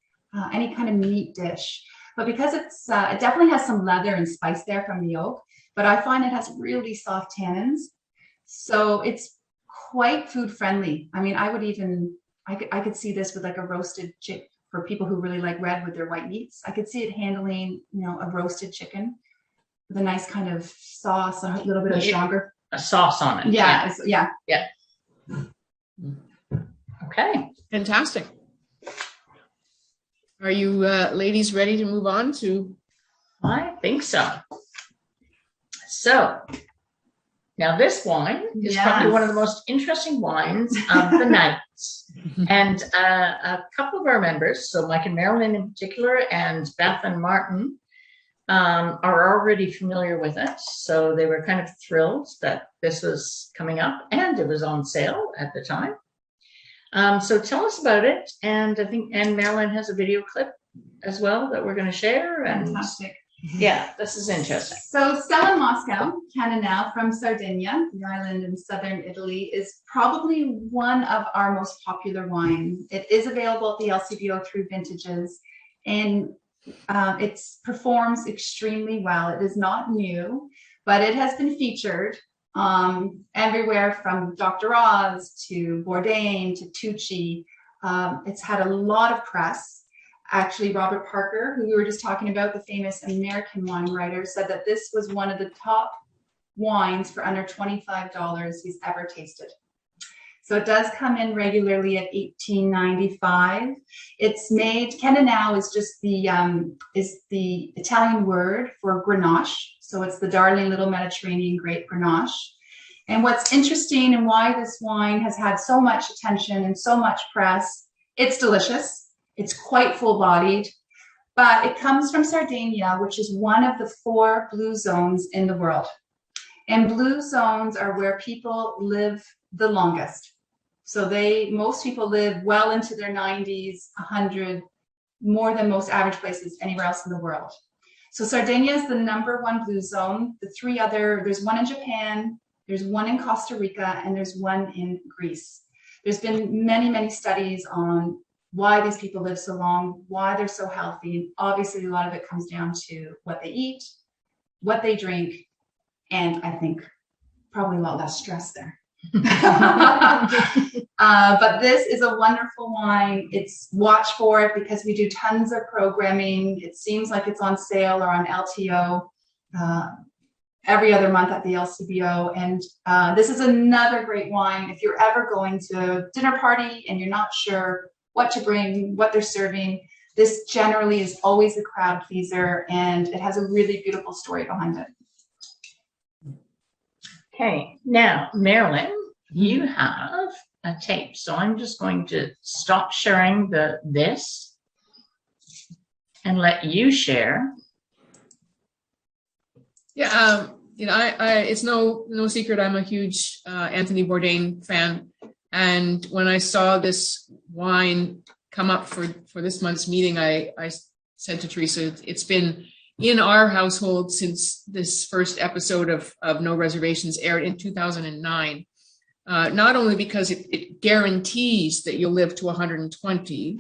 any kind of meat dish. But because it's, it definitely has some leather and spice there from the oak, but I find it has really soft tannins. So it's quite food friendly. I mean, I could see this with like a roasted chick. For people who really like red with their white meats, I could see it handling, a roasted chicken with a nice kind of sauce, a little bit of stronger. A sauce on it. Yeah. Okay. Fantastic. Are you ladies ready to move on to? I think so. So Now, this wine is Yes. probably one of the most interesting wines of the night. And a couple of our members, so Mike and Marilyn in particular, and Beth and Martin, are already familiar with it. So they were kind of thrilled that this was coming up, and it was on sale at the time. So tell us about it. And I think, and Marilyn has a video clip as well that we're going to share. And Fantastic. yeah, this is interesting. So Stella Moscow, Cannonau from Sardinia, the island in southern Italy, is probably one of our most popular wines. It is available at the LCBO through Vintages, and it performs extremely well. It is not new, but it has been featured everywhere from Dr. Oz to Bourdain to Tucci. It's had a lot of press. Actually, Robert Parker, who we were just talking about, the famous American wine writer, said that this was one of the top wines for under $25 he's ever tasted. So it does come in regularly at $18.95. It's made, Cannonau is just the Italian word for Grenache. So it's the darling little Mediterranean grape Grenache. And what's interesting and why this wine has had so much attention and so much press, it's delicious. It's quite full-bodied, but it comes from Sardinia, which is one of the 4 blue zones in the world. And blue zones are where people live the longest. So most people live well into their 90s, 100, more than most average places anywhere else in the world. So Sardinia is the #1 blue zone. The 3 other, there's one in Japan, there's one in Costa Rica, and there's one in Greece. There's been many, many studies on why these people live so long, why they're so healthy. Obviously, a lot of it comes down to what they eat, what they drink, and I think probably a lot less stress there. But this is a wonderful wine. Watch for it because we do tons of programming. It seems like it's on sale or on LTO every other month at the LCBO. And this is another great wine. If you're ever going to a dinner party and you're not sure what to bring, what they're serving, this generally is always a crowd pleaser, and it has a really beautiful story behind it. Okay, now, Marilyn, you have a tape. So I'm just going to stop sharing this and let you share. Yeah, it's no secret I'm a huge Anthony Bourdain fan. And when I saw this wine come up for this month's meeting, I said to Teresa, it's been in our household since this first episode of No Reservations aired in 2009. Not only because it guarantees that you'll live to 120.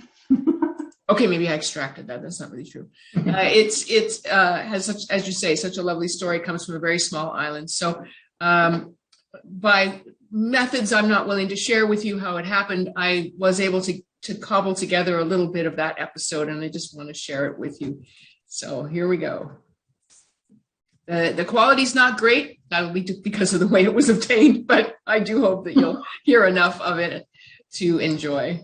Okay, maybe I extracted that. That's not really true. It has such, as you say, such a lovely story. It comes from a very small island. So by methods I'm not willing to share with you how it happened, I was able to cobble together a little bit of that episode, and I just want to share it with you. So here we go. The quality's not great. That'll be because of the way it was obtained, but I do hope that you'll hear enough of it to enjoy.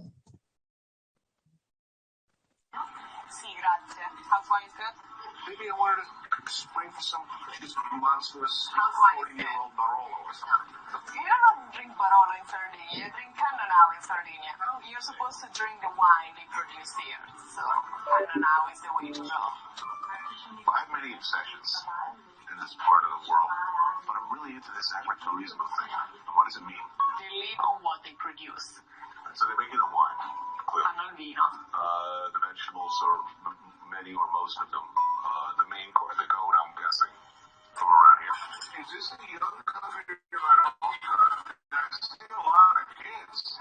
Maybe I wanted to explain for some this monstrous 40-year-old Barolo or something. You don't drink Barolo in Sardinia, you drink Cannonau in Sardinia. You're supposed to drink the wine they produce here. So Cannonau is the way to go. I have many obsessions in this part of the world, but I'm really into this agriturismo thing. What does it mean? They live on what they produce. So they make it in wine. Fanno il vino. The vegetables are many or most of them. The main course, the goat, I'm guessing, from around here. Is this a young country at all? I see a lot of kids.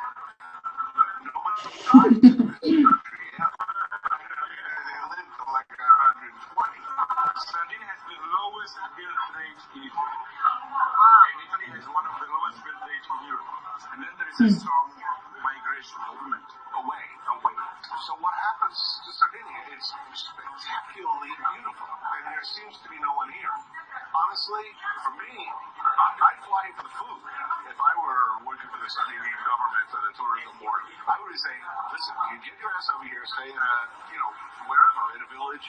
Nobody died in this country. Yeah. They live to like 120. Sardinia has the lowest birth rate in Italy. And Italy has one of the lowest birth rates in Europe. And then there is a strong migration movement away. So what happens to Sardinia? It's spectacularly beautiful, and there seems to be no one here. Honestly, for me, I'd fly for the food. If I were working for the Sardinian government or the tourism board, I would say, listen, you get your ass over here, stay in a, wherever, in a village,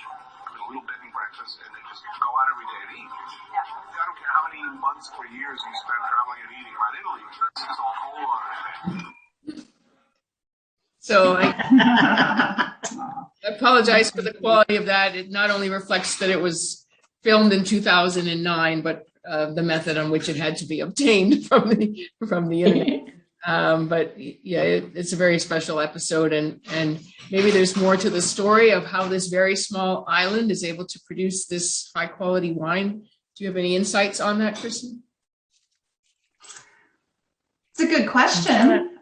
with a little bed and breakfast, and then just go out every day and eat. I don't care how many months for years you spend traveling and eating around Italy, this is a whole other thing. So I apologize for the quality of that. It not only reflects that it was filmed in 2009, but the method on which it had to be obtained from the internet. But yeah, it's a very special episode, and maybe there's more to the story of how this very small island is able to produce this high quality wine. Do you have any insights on that, Kirsten? It's a good question.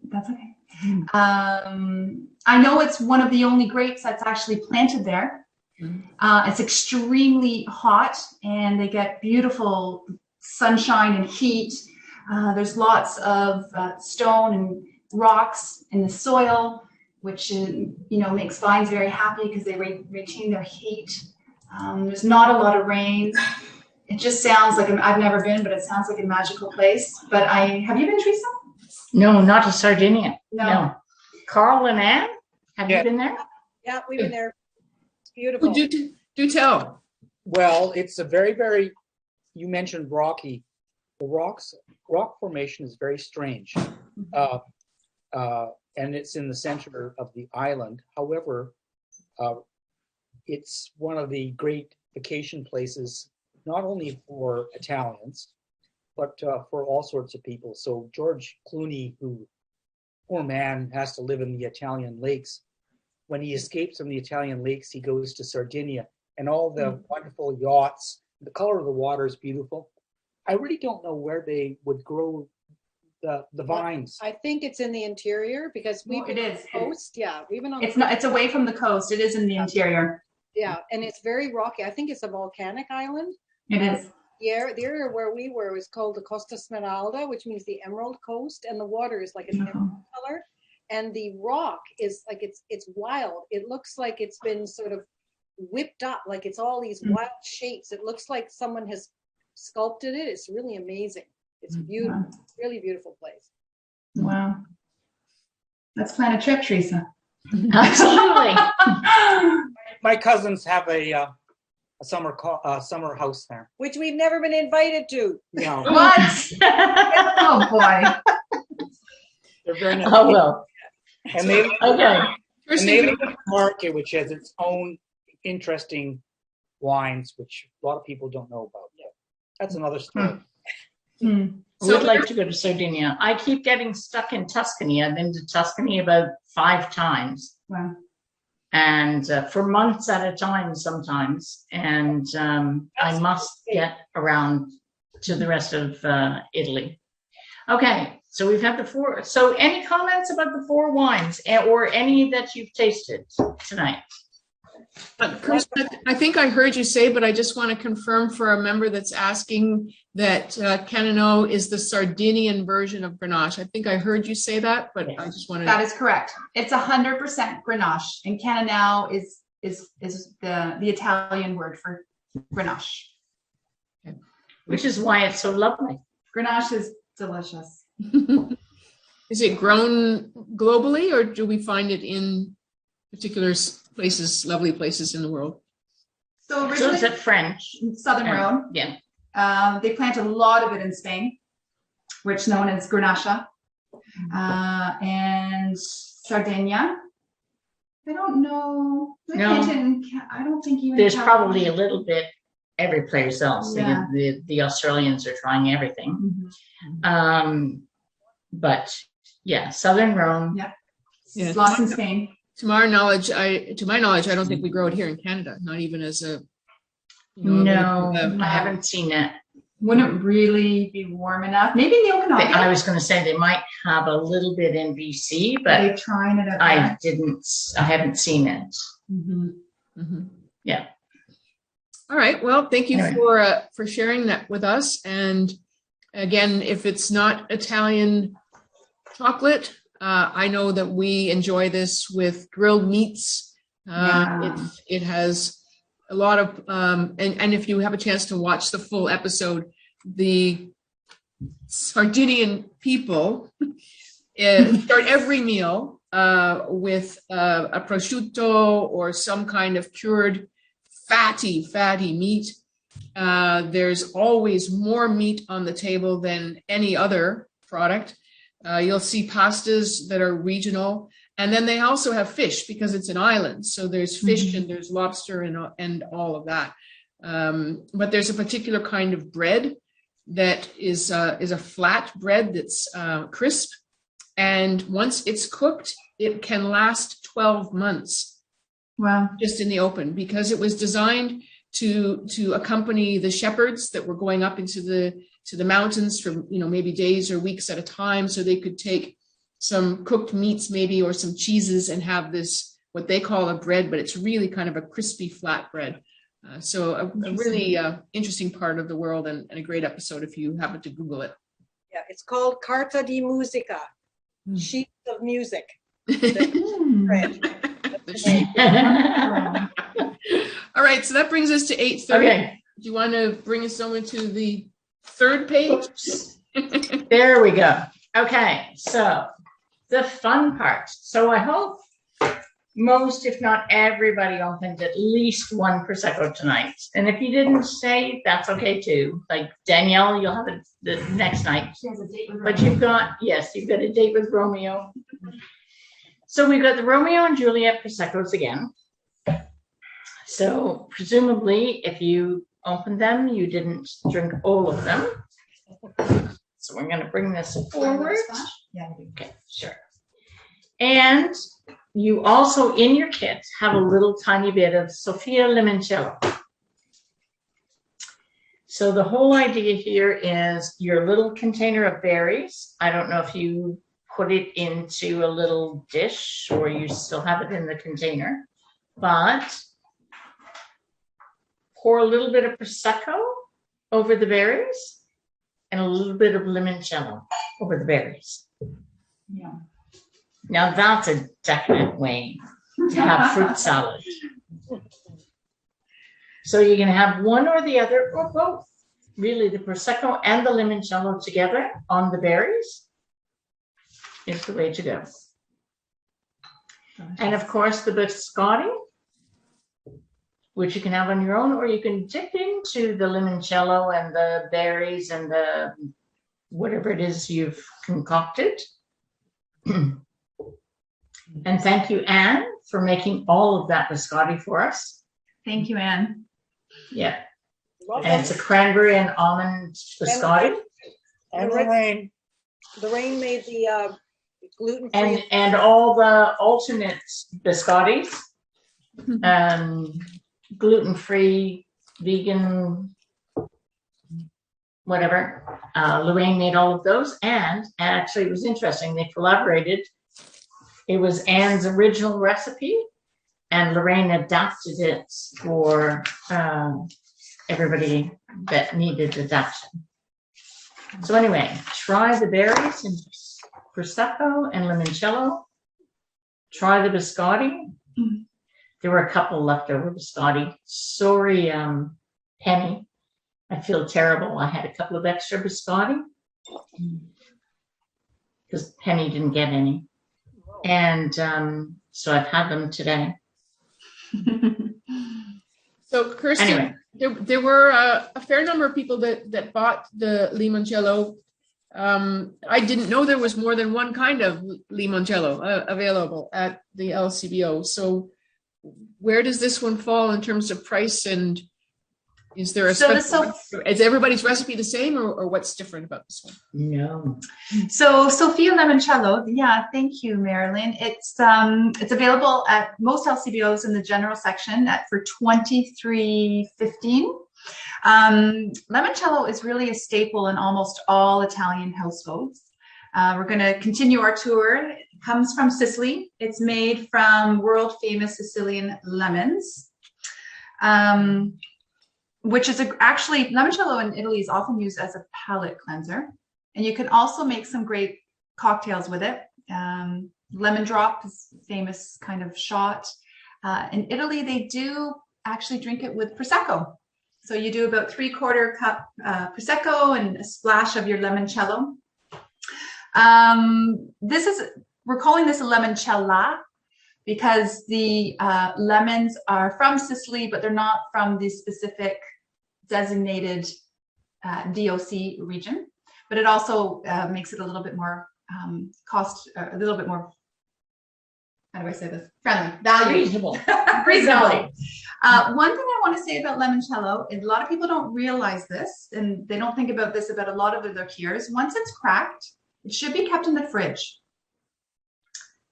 That's okay. I know it's one of the only grapes that's actually planted there. It's extremely hot, and they get beautiful sunshine and heat. There's lots of stone and rocks in the soil, which makes vines very happy because they retain their heat. There's not a lot of rain. It just sounds like I've never been, but it sounds like a magical place. But have you been, Teresa? No, not to Sardinia. No. Carl and Anne, have you been there? Yeah, we've been there. It's beautiful. Well, do tell. Well, it's a very, very, you mentioned rocky. The rock formation is very strange. And it's in the center of the island. However, it's one of the great vacation places, not only for Italians, but for all sorts of people. So George Clooney, who, poor man, has to live in the Italian lakes. When he escapes from the Italian lakes, he goes to Sardinia, and all the wonderful yachts. The color of the water is beautiful. I really don't know where they would grow the vines. I think it's in the interior because we've been on the coast. Yeah, we've been on the coast. It's away from the coast. It is in the interior. Yeah, and it's very rocky. I think it's a volcanic island. It is. Yeah, the area where we were was called the Costa Smeralda, which means the Emerald Coast, and the water is like an emerald color, and the rock is like it's wild. It looks like it's been sort of whipped up, like it's all these wild shapes. It looks like someone has sculpted it. It's really amazing. It's beautiful. Wow. Really beautiful place. Wow. Let's plan a trip, Teresa. Absolutely. My cousins have a summer house there. Which we've never been invited to. No. What? Oh boy. They're very nice. Oh, well. And they Okay. and they live in a market which has its own interesting wines, which a lot of people don't know about yet. That's another story. We'd like to go to Sardinia. I keep getting stuck in Tuscany. I've been to Tuscany about 5 times. Wow. And for months at a time sometimes. And I must get around to the rest of Italy. Okay, so we've had the 4. So any comments about the 4 wines or any that you've tasted tonight? Kirsten, I think I heard you say, but I just want to confirm for a member that's asking that Canino is the Sardinian version of Grenache. I think I heard you say that, but I just wanted That is correct. It's 100% Grenache, and Canino is the Italian word for Grenache. Which is why it's so lovely. Grenache is delicious. Is it grown globally, or do we find it in particular places, lovely places in the world? So So originally, is it French? Southern Rhone. Yeah. They plant a lot of it in Spain, which is known as Grenache, and Sardinia. I don't know. They No. plant it I don't think even. There's California. probably a little bit every place else. Yeah. The Australians are trying everything. But yeah, Southern Rhone. Yeah. Yeah. Lots in Spain. To my knowledge, I don't think we grow it here in Canada, not even as a. No, I haven't seen it. Wouldn't really be warm enough. Maybe in the Okanagan. I was going to say they might have a little bit in BC, but They're trying it out I there. haven't seen it. Yeah. All right. Well, thank you Anyway. for sharing that with us. And again, if it's not Italian chocolate, I know that we enjoy this with grilled meats. It has a lot of, and if you have a chance to watch the full episode, the Sardinian people start every meal with a prosciutto or some kind of cured fatty meat. There's always more meat on the table than any other product. You'll see pastas that are regional. And then they also have fish because it's an island. So there's fish and there's lobster and all of that. But there's a particular kind of bread that is a flat bread that's crisp. And once it's cooked, it can last 12 months. Wow. Just in the open, because it was designed to accompany the shepherds that were going up into the mountains for, maybe days or weeks at a time, so they could take some cooked meats maybe or some cheeses and have this, what they call a bread, but it's really kind of a crispy flat bread. So a really interesting part of the world, and a great episode if you happen to Google it. Yeah, it's called Carta di Musica, sheets of music. All right, so that brings us to 8:30. Okay. Do you want to bring us over to the third page? There we go. Okay, so the fun part. So I hope most, if not everybody, opened at least one Prosecco tonight. And if you didn't stay, that's okay too. Like Danielle, you'll have it the next night. She has a date with But you've got a date with Romeo. So we've got the Romeo and Juliet Proseccos again. So presumably, if you opened them, you didn't drink all of them. So we're going to bring this forward. Yeah. Okay, sure. And you also, in your kit, have a little tiny bit of Sophia Limoncello. So the whole idea here is your little container of berries. I don't know if you put it into a little dish or you still have it in the container, but pour a little bit of Prosecco over the berries and a little bit of limoncello over the berries. Yeah. Now that's a definite way to have fruit salad. So you can have one or the other or both. Really, the Prosecco and the limoncello together on the berries is the way to go. And of course, the biscotti, which you can have on your own, or you can dip into the limoncello and the berries and the whatever it is you've concocted. And thank you, Anne, for making all of that biscotti for us. Thank you, Anne. Yeah. And it's a cranberry and almond biscotti. And Lorraine made the gluten-free. And all the alternate biscottis, gluten-free, vegan, whatever. Lorraine made all of those, and actually it was interesting. They collaborated. It was Anne's original recipe, and Lorraine adapted it for everybody that needed adaptation. So anyway, try the berries and Prosecco and limoncello. Try the biscotti. There were a couple leftover biscotti. Sorry, Penny. I feel terrible. I had a couple of extra biscotti because Penny didn't get any. And so I've had them today. So Kirsten, Anyway. there were a fair number of people that bought the limoncello. I didn't know there was more than one kind of limoncello available at the LCBO. So where does this one fall in terms of price, and is there is everybody's recipe the same, or what's different about this one? No. So Sophia Limoncello, yeah, thank you, Marilyn. It's available at most LCBOs in the general section for $23.15. Limoncello is really a staple in almost all Italian households. We're going to continue our tour. It comes from Sicily. It's made from world famous Sicilian lemons. Which is actually, limoncello in Italy is often used as a palate cleanser. And you can also make some great cocktails with it. Lemon drop is a famous kind of shot. In Italy, they do actually drink it with Prosecco. So you do about 3/4 cup Prosecco and a splash of your limoncello. We're calling this a limoncella because the lemons are from Sicily, but they're not from the specific designated DOC region, but it also makes it a little bit more a little bit more, how do I say this? Friendly, value. Reasonable. Reasonable. One thing I want to say about limoncello is a lot of people don't realize this, and they don't think about this about a lot of their liqueurs. Once it's cracked, it should be kept in the fridge.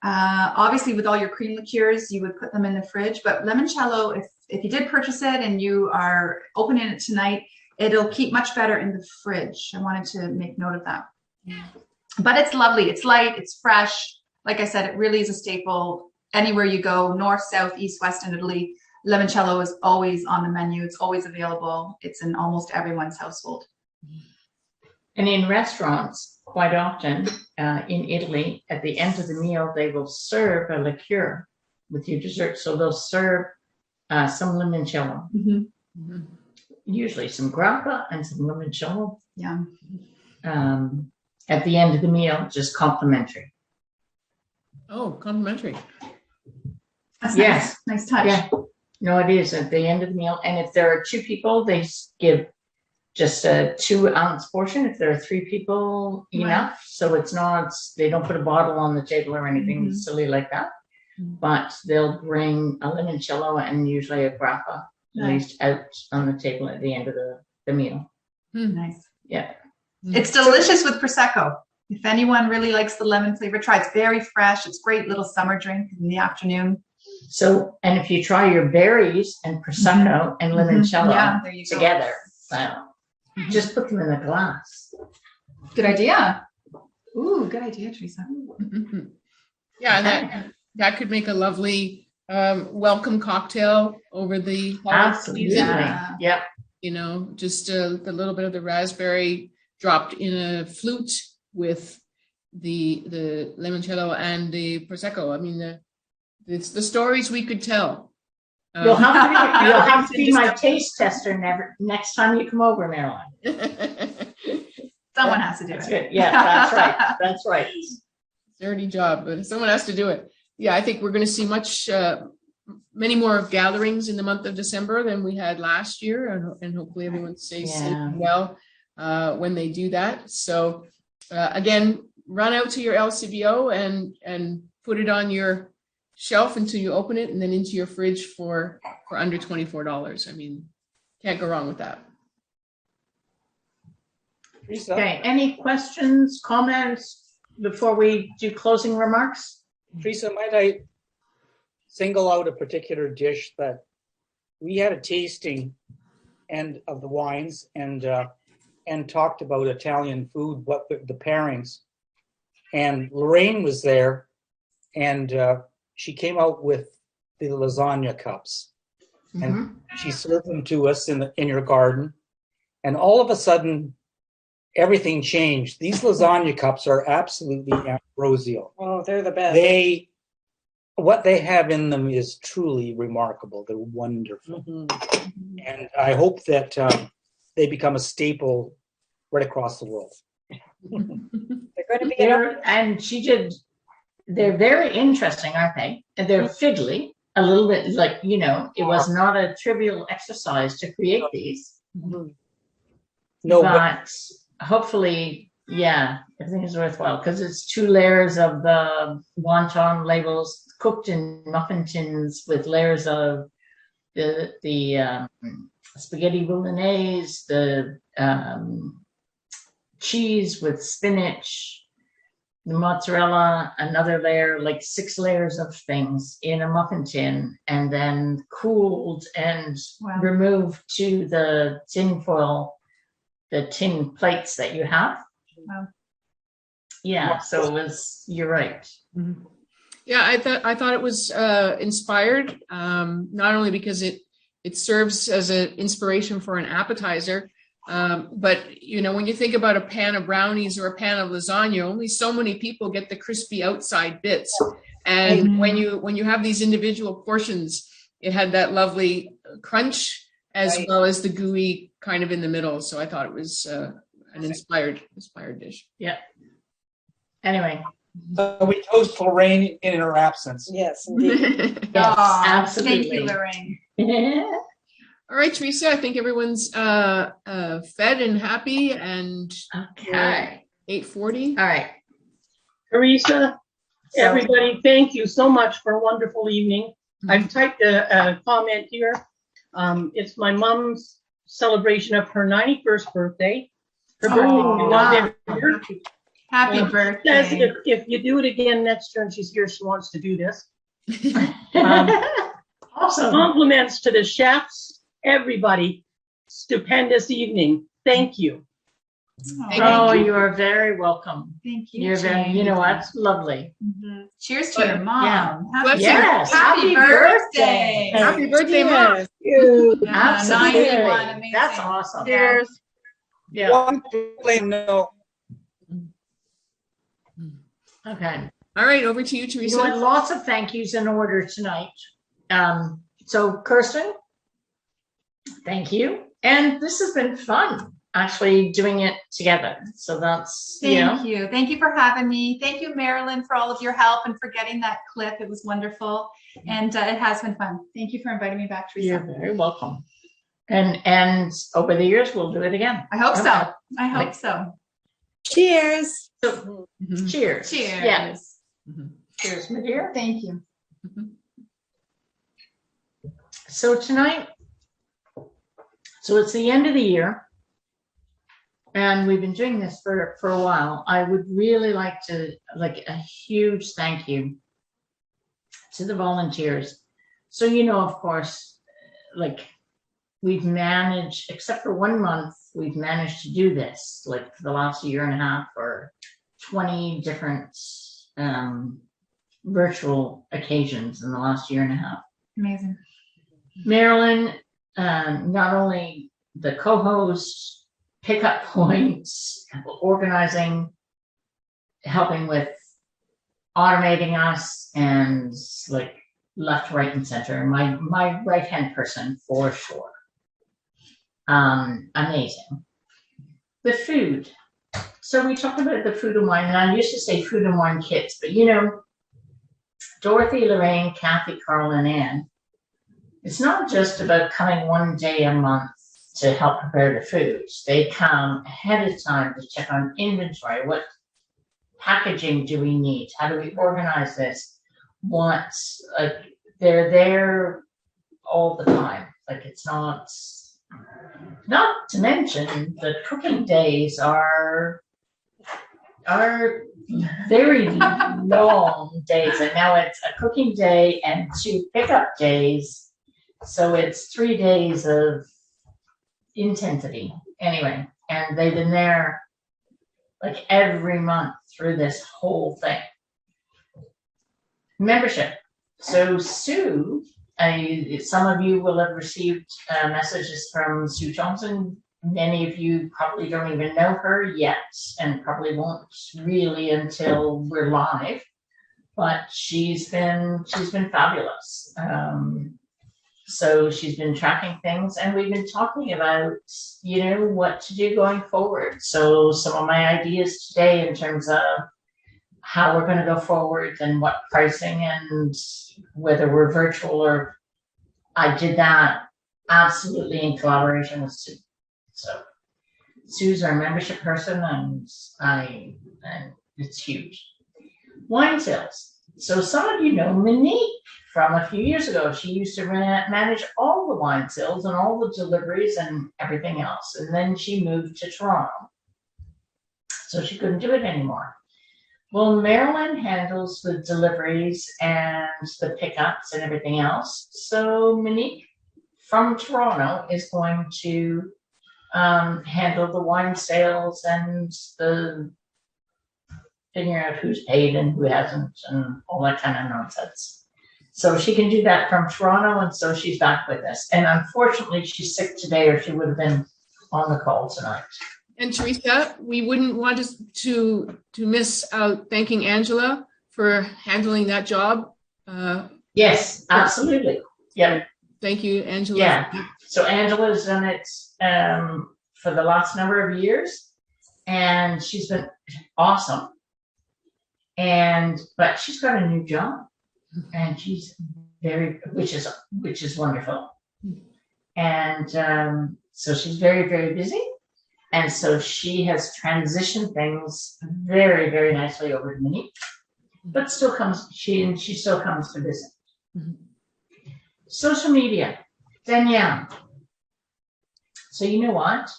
Obviously, with all your cream liqueurs, you would put them in the fridge, but limoncello, if you did purchase it and you are opening it tonight, it'll keep much better in the fridge. I wanted to make note of that. But it's lovely. It's light. It's fresh. Like I said, it really is a staple. Anywhere you go, north, south, east, west in Italy, limoncello is always on the menu. It's always available. It's in almost everyone's household. And in restaurants, quite often in Italy, at the end of the meal, they will serve a liqueur with your dessert. So they'll serve some limoncello. Usually some grappa and some limoncello. Yeah. At the end of the meal, just complimentary. Oh, complimentary. That's Yes. Nice touch. Yeah. No, it is at the end of the meal. And if there are 2 people, they give just a 2-ounce portion. If there are 3 people, enough. So it's not, they don't put a bottle on the table or anything silly like that. But they'll bring a limoncello and usually a grappa, at least out on the table at the end of the meal. Nice. Yeah. It's delicious with Prosecco. If anyone really likes the lemon flavor, try it. It's very fresh. It's a great little summer drink in the afternoon. So, and if you try your berries and Prosecco and limoncello there you together, just put them in a glass. Good idea. Ooh, good idea, Teresa. Yeah, and that could make a lovely welcome cocktail over the holiday season. Yeah. You know, just a little bit of the raspberry dropped in a flute with the limoncello and the Prosecco. I mean, it's the stories we could tell. You'll have to be my taste tester next time you come over, Marilyn. Someone has to do it. Good. Yeah, that's right. That's right. Dirty job, but someone has to do it. Yeah, I think we're going to see many more gatherings in the month of December than we had last year, and hopefully everyone stays safe and well when they do that. So again, run out to your LCBO and put it on your shelf until you open it, and then into your fridge for under $24. I mean, can't go wrong with that. Teresa, Okay. Any questions, comments before we do closing remarks? Teresa, might I single out a particular dish that we had a tasting of the wines and talked about Italian food, what the pairings, and Lorraine was there, and she came out with the lasagna cups, and she served them to us in your garden, and all of a sudden everything changed. These lasagna cups are absolutely ambrosial. Oh, they're the best. What they have in them is truly remarkable. They're wonderful. And I hope that they become a staple right across the world. They're going to be They're very interesting, aren't they? And they're fiddly, a little bit like, it was not a trivial exercise to create these. No, but hopefully, everything is worthwhile because it's 2 layers of the wonton labels cooked in muffin tins with layers of the spaghetti bolognese, the cheese with spinach, the mozzarella, another layer, like 6 layers of things in a muffin tin, and then cooled and removed to the tin foil, the tin plates that you have. Wow. Yeah, so it was, you're right. Yeah, I thought it was inspired, not only because it serves as an inspiration for an appetizer, but when you think about a pan of brownies or a pan of lasagna, only so many people get the crispy outside bits, and when you have these individual portions, it had that lovely crunch as well as the gooey kind of in the middle. So I thought it was an inspired dish. Yeah. Anyway. We toast Lorraine in her absence. Yes, indeed. Yes, absolutely. Thank you, Lorraine. All right, Teresa, I think everyone's fed and happy, and Okay. 8:40. All right. Teresa, So, everybody, thank you so much for a wonderful evening. I've typed a comment here. It's my mom's celebration of her 91st birthday. Her birthday in wow. November. Happy Says birthday. if you do it again next year and she's here, she wants to do this. awesome. Compliments to the chefs, everybody. Stupendous evening. Thank you. Oh, you are very welcome. Thank you. You're very, you know, that's lovely. Mhm. Cheers to your mom. Yeah. Happy, Yes. happy birthday. Happy birthday, Mom. Yeah, Absolutely. 91, amazing. That's awesome. Cheers. Yeah. One flame, no. Okay. All right, over to you, You had Teresa. lots of thank yous in order tonight. So Kirsten, thank you. And this has been fun, actually doing it together. So that's, Thank you. Thank you for having me. Thank you, Marilyn, for all of your help and for getting that clip. It was wonderful. And it has been fun. Thank you for inviting me back, Teresa. you're very welcome. And over the years, we'll do it again. I hope Okay. so. I hope so. Cheers. So, Mhm. cheers. Cheers. Yeah. Mhm. Cheers, my dear. Thank you. So tonight, so it's the end of the year, and we've been doing this for a while. I would really like to, like, a huge thank you to the volunteers. So, you know, of course, like, we've managed, except for 1 month, we've managed to do this, like, for the last year and a half, or 20 different virtual occasions in the last year and a half. Amazing. Marilyn, not only the co-host, pickup points, organizing, helping with automating us, and like left, right, and center. My right-hand person for sure. Amazing. The food. So we talked about the food and wine, and I used to say food and wine kits, but you know, Dorothy, Lorraine, Kathy, Carl, and Ann, it's not just about coming one day a month to help prepare the foods. They come ahead of time to check on inventory. What packaging do we need? How do we organize this? They're there all the time. Like, it's not to mention the cooking days are very long days, and now it's a cooking day and 2 pickup days, so it's 3 days of intensity anyway. And they've been there like every month through this whole thing. Membership. So Sue, some of you will have received messages from Sue Johnson. Many of you probably don't even know her yet, and probably won't really until we're live. But she's been fabulous. So she's been tracking things, and we've been talking about, you know, what to do going forward. So some of my ideas today in terms of how we're going to go forward and what pricing and whether we're virtual or I did that absolutely in collaboration with Sue. So Sue's our membership person, and it's huge. Wine sales. So some of you know Monique from a few years ago. She used to manage all the wine sales and all the deliveries and everything else. And then she moved to Toronto. So she couldn't do it anymore. Well, Marilyn handles the deliveries and the pickups and everything else. So Monique from Toronto is going to handle the wine sales and the figuring out who's paid and who hasn't and all that kind of nonsense. So she can do that from Toronto, and so she's back with us. And unfortunately, she's sick today, or she would have been on the call tonight. And Teresa, we wouldn't want to miss out thanking Angela for handling that job. Yes, absolutely. Yeah. Thank you, Angela. Yeah. So Angela's done it for the last number of years, and she's been awesome. But she's got a new job, and she's which is wonderful. And so she's very, very busy. And so she has transitioned things very, very nicely over to me, but still comes, she still comes to visit. Social media, Danielle. So you know what?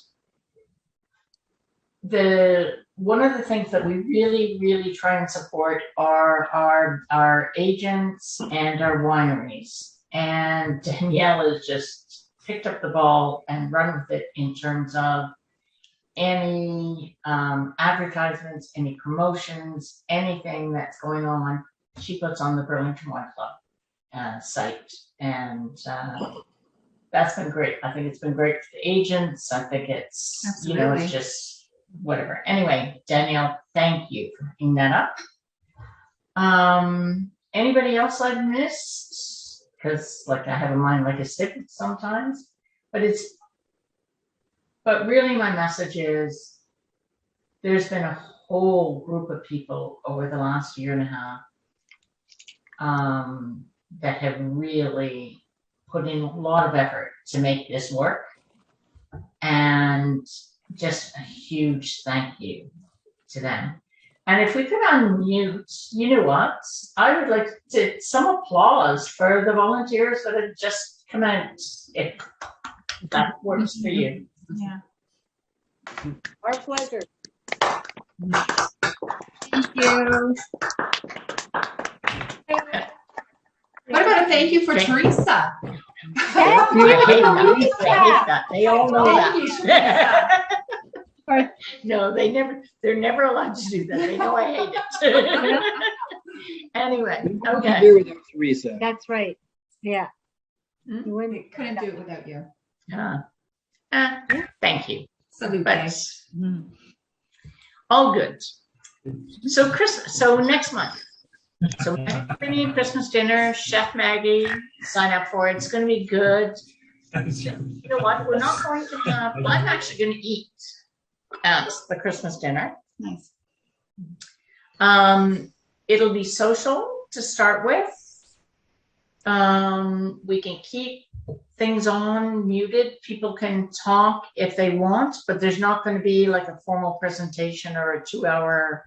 One of the things that we really, really try and support are our agents and our wineries. And Danielle has just picked up the ball and run with it in terms of any advertisements, any promotions, anything that's going on, she puts on the Burlington Wine Club site. And that's been great. I think it's been great for the agents. I think it's, Absolutely. it's just whatever. Anyway, Danielle, thank you for picking that up. Anybody else I've missed? Because like I have a mind like a stick sometimes, but really my message is there's been a whole group of people over the last year and a half that have really put in a lot of effort to make this work. And just a huge thank you to them. And if we could unmute, you know what? I would like some applause for the volunteers that have just come out, if that works for you. Yeah. Our pleasure. Thank you. What about a thank you for Teresa? I hate that. They all know Thank you, that. No, they're never allowed to do that. They know I hate it. Anyway, okay. Do without Teresa. That's right. Yeah. We couldn't do it without you. Thank you. Salute. But all good. So next month. So bringing Christmas dinner, Chef Maggie, sign up for it. It's going to be good. You know what? We're not going to have. I'm actually going to eat at the Christmas dinner. Nice. It'll be social to start with. We can keep things on muted. People can talk if they want, but there's not going to be like a formal presentation or a 2-hour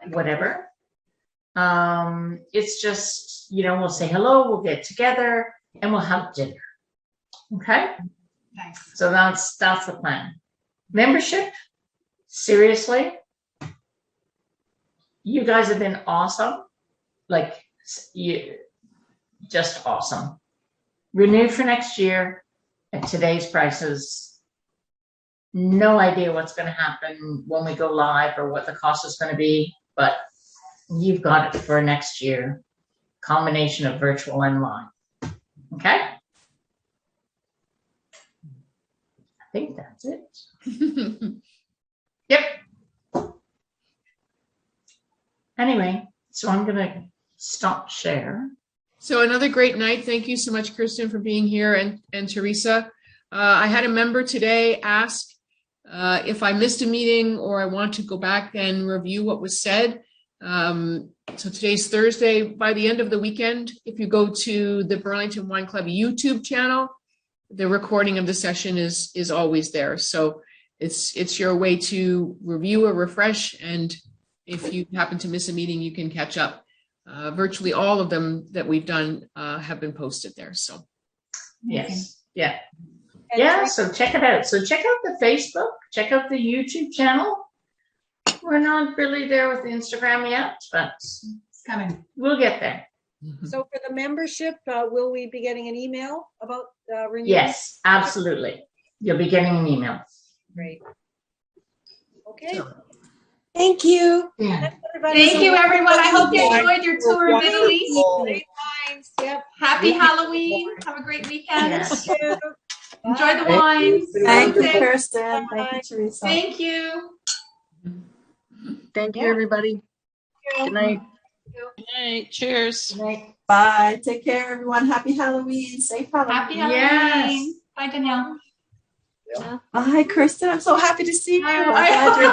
whatever. It's just, we'll say hello, we'll get together, and we'll have dinner. Okay? Nice. So that's the plan. Membership, seriously, you guys have been awesome. Like, just awesome. Renew for next year at today's prices. No idea what's going to happen when we go live or what the cost is going to be, but you've got it for next year. Combination of virtual and live. Okay? I think that's it. Yep. Anyway, so I'm going to stop share. So another great night. Thank you so much, Kirsten, for being here, and Teresa. I had a member today ask if I missed a meeting or I want to go back and review what was said. So today's Thursday. By the end of the weekend, if you go to the Burlington Wine Club YouTube channel, the recording of the session is always there. So it's your way to review or refresh, and if you happen to miss a meeting, you can catch up. Virtually all of them that we've done have been posted there. So yes, yeah. So check it out. So check out the Facebook, check out the YouTube channel. We're not really there with the Instagram yet, but it's coming. We'll get there. So for the membership, will we be getting an email about renewal? Yes, absolutely. You'll be getting an email. Great. Okay. Thank you. Yeah. Thank you, everyone. I hope you enjoyed your tour of Italy. Great wines. Yep. Happy Halloween. Have a great weekend. Yes. Enjoy the wines. Thank you, Stay- Kirsten. Thank you, Teresa. Thank you. Thank you, everybody. Good night. good night. Cheers. Bye. Take care, everyone. Happy Halloween. Safe Halloween. Happy Halloween. Bye, Danielle. Bye, Kirsten. I'm so happy to see you. I'm Bye. glad you're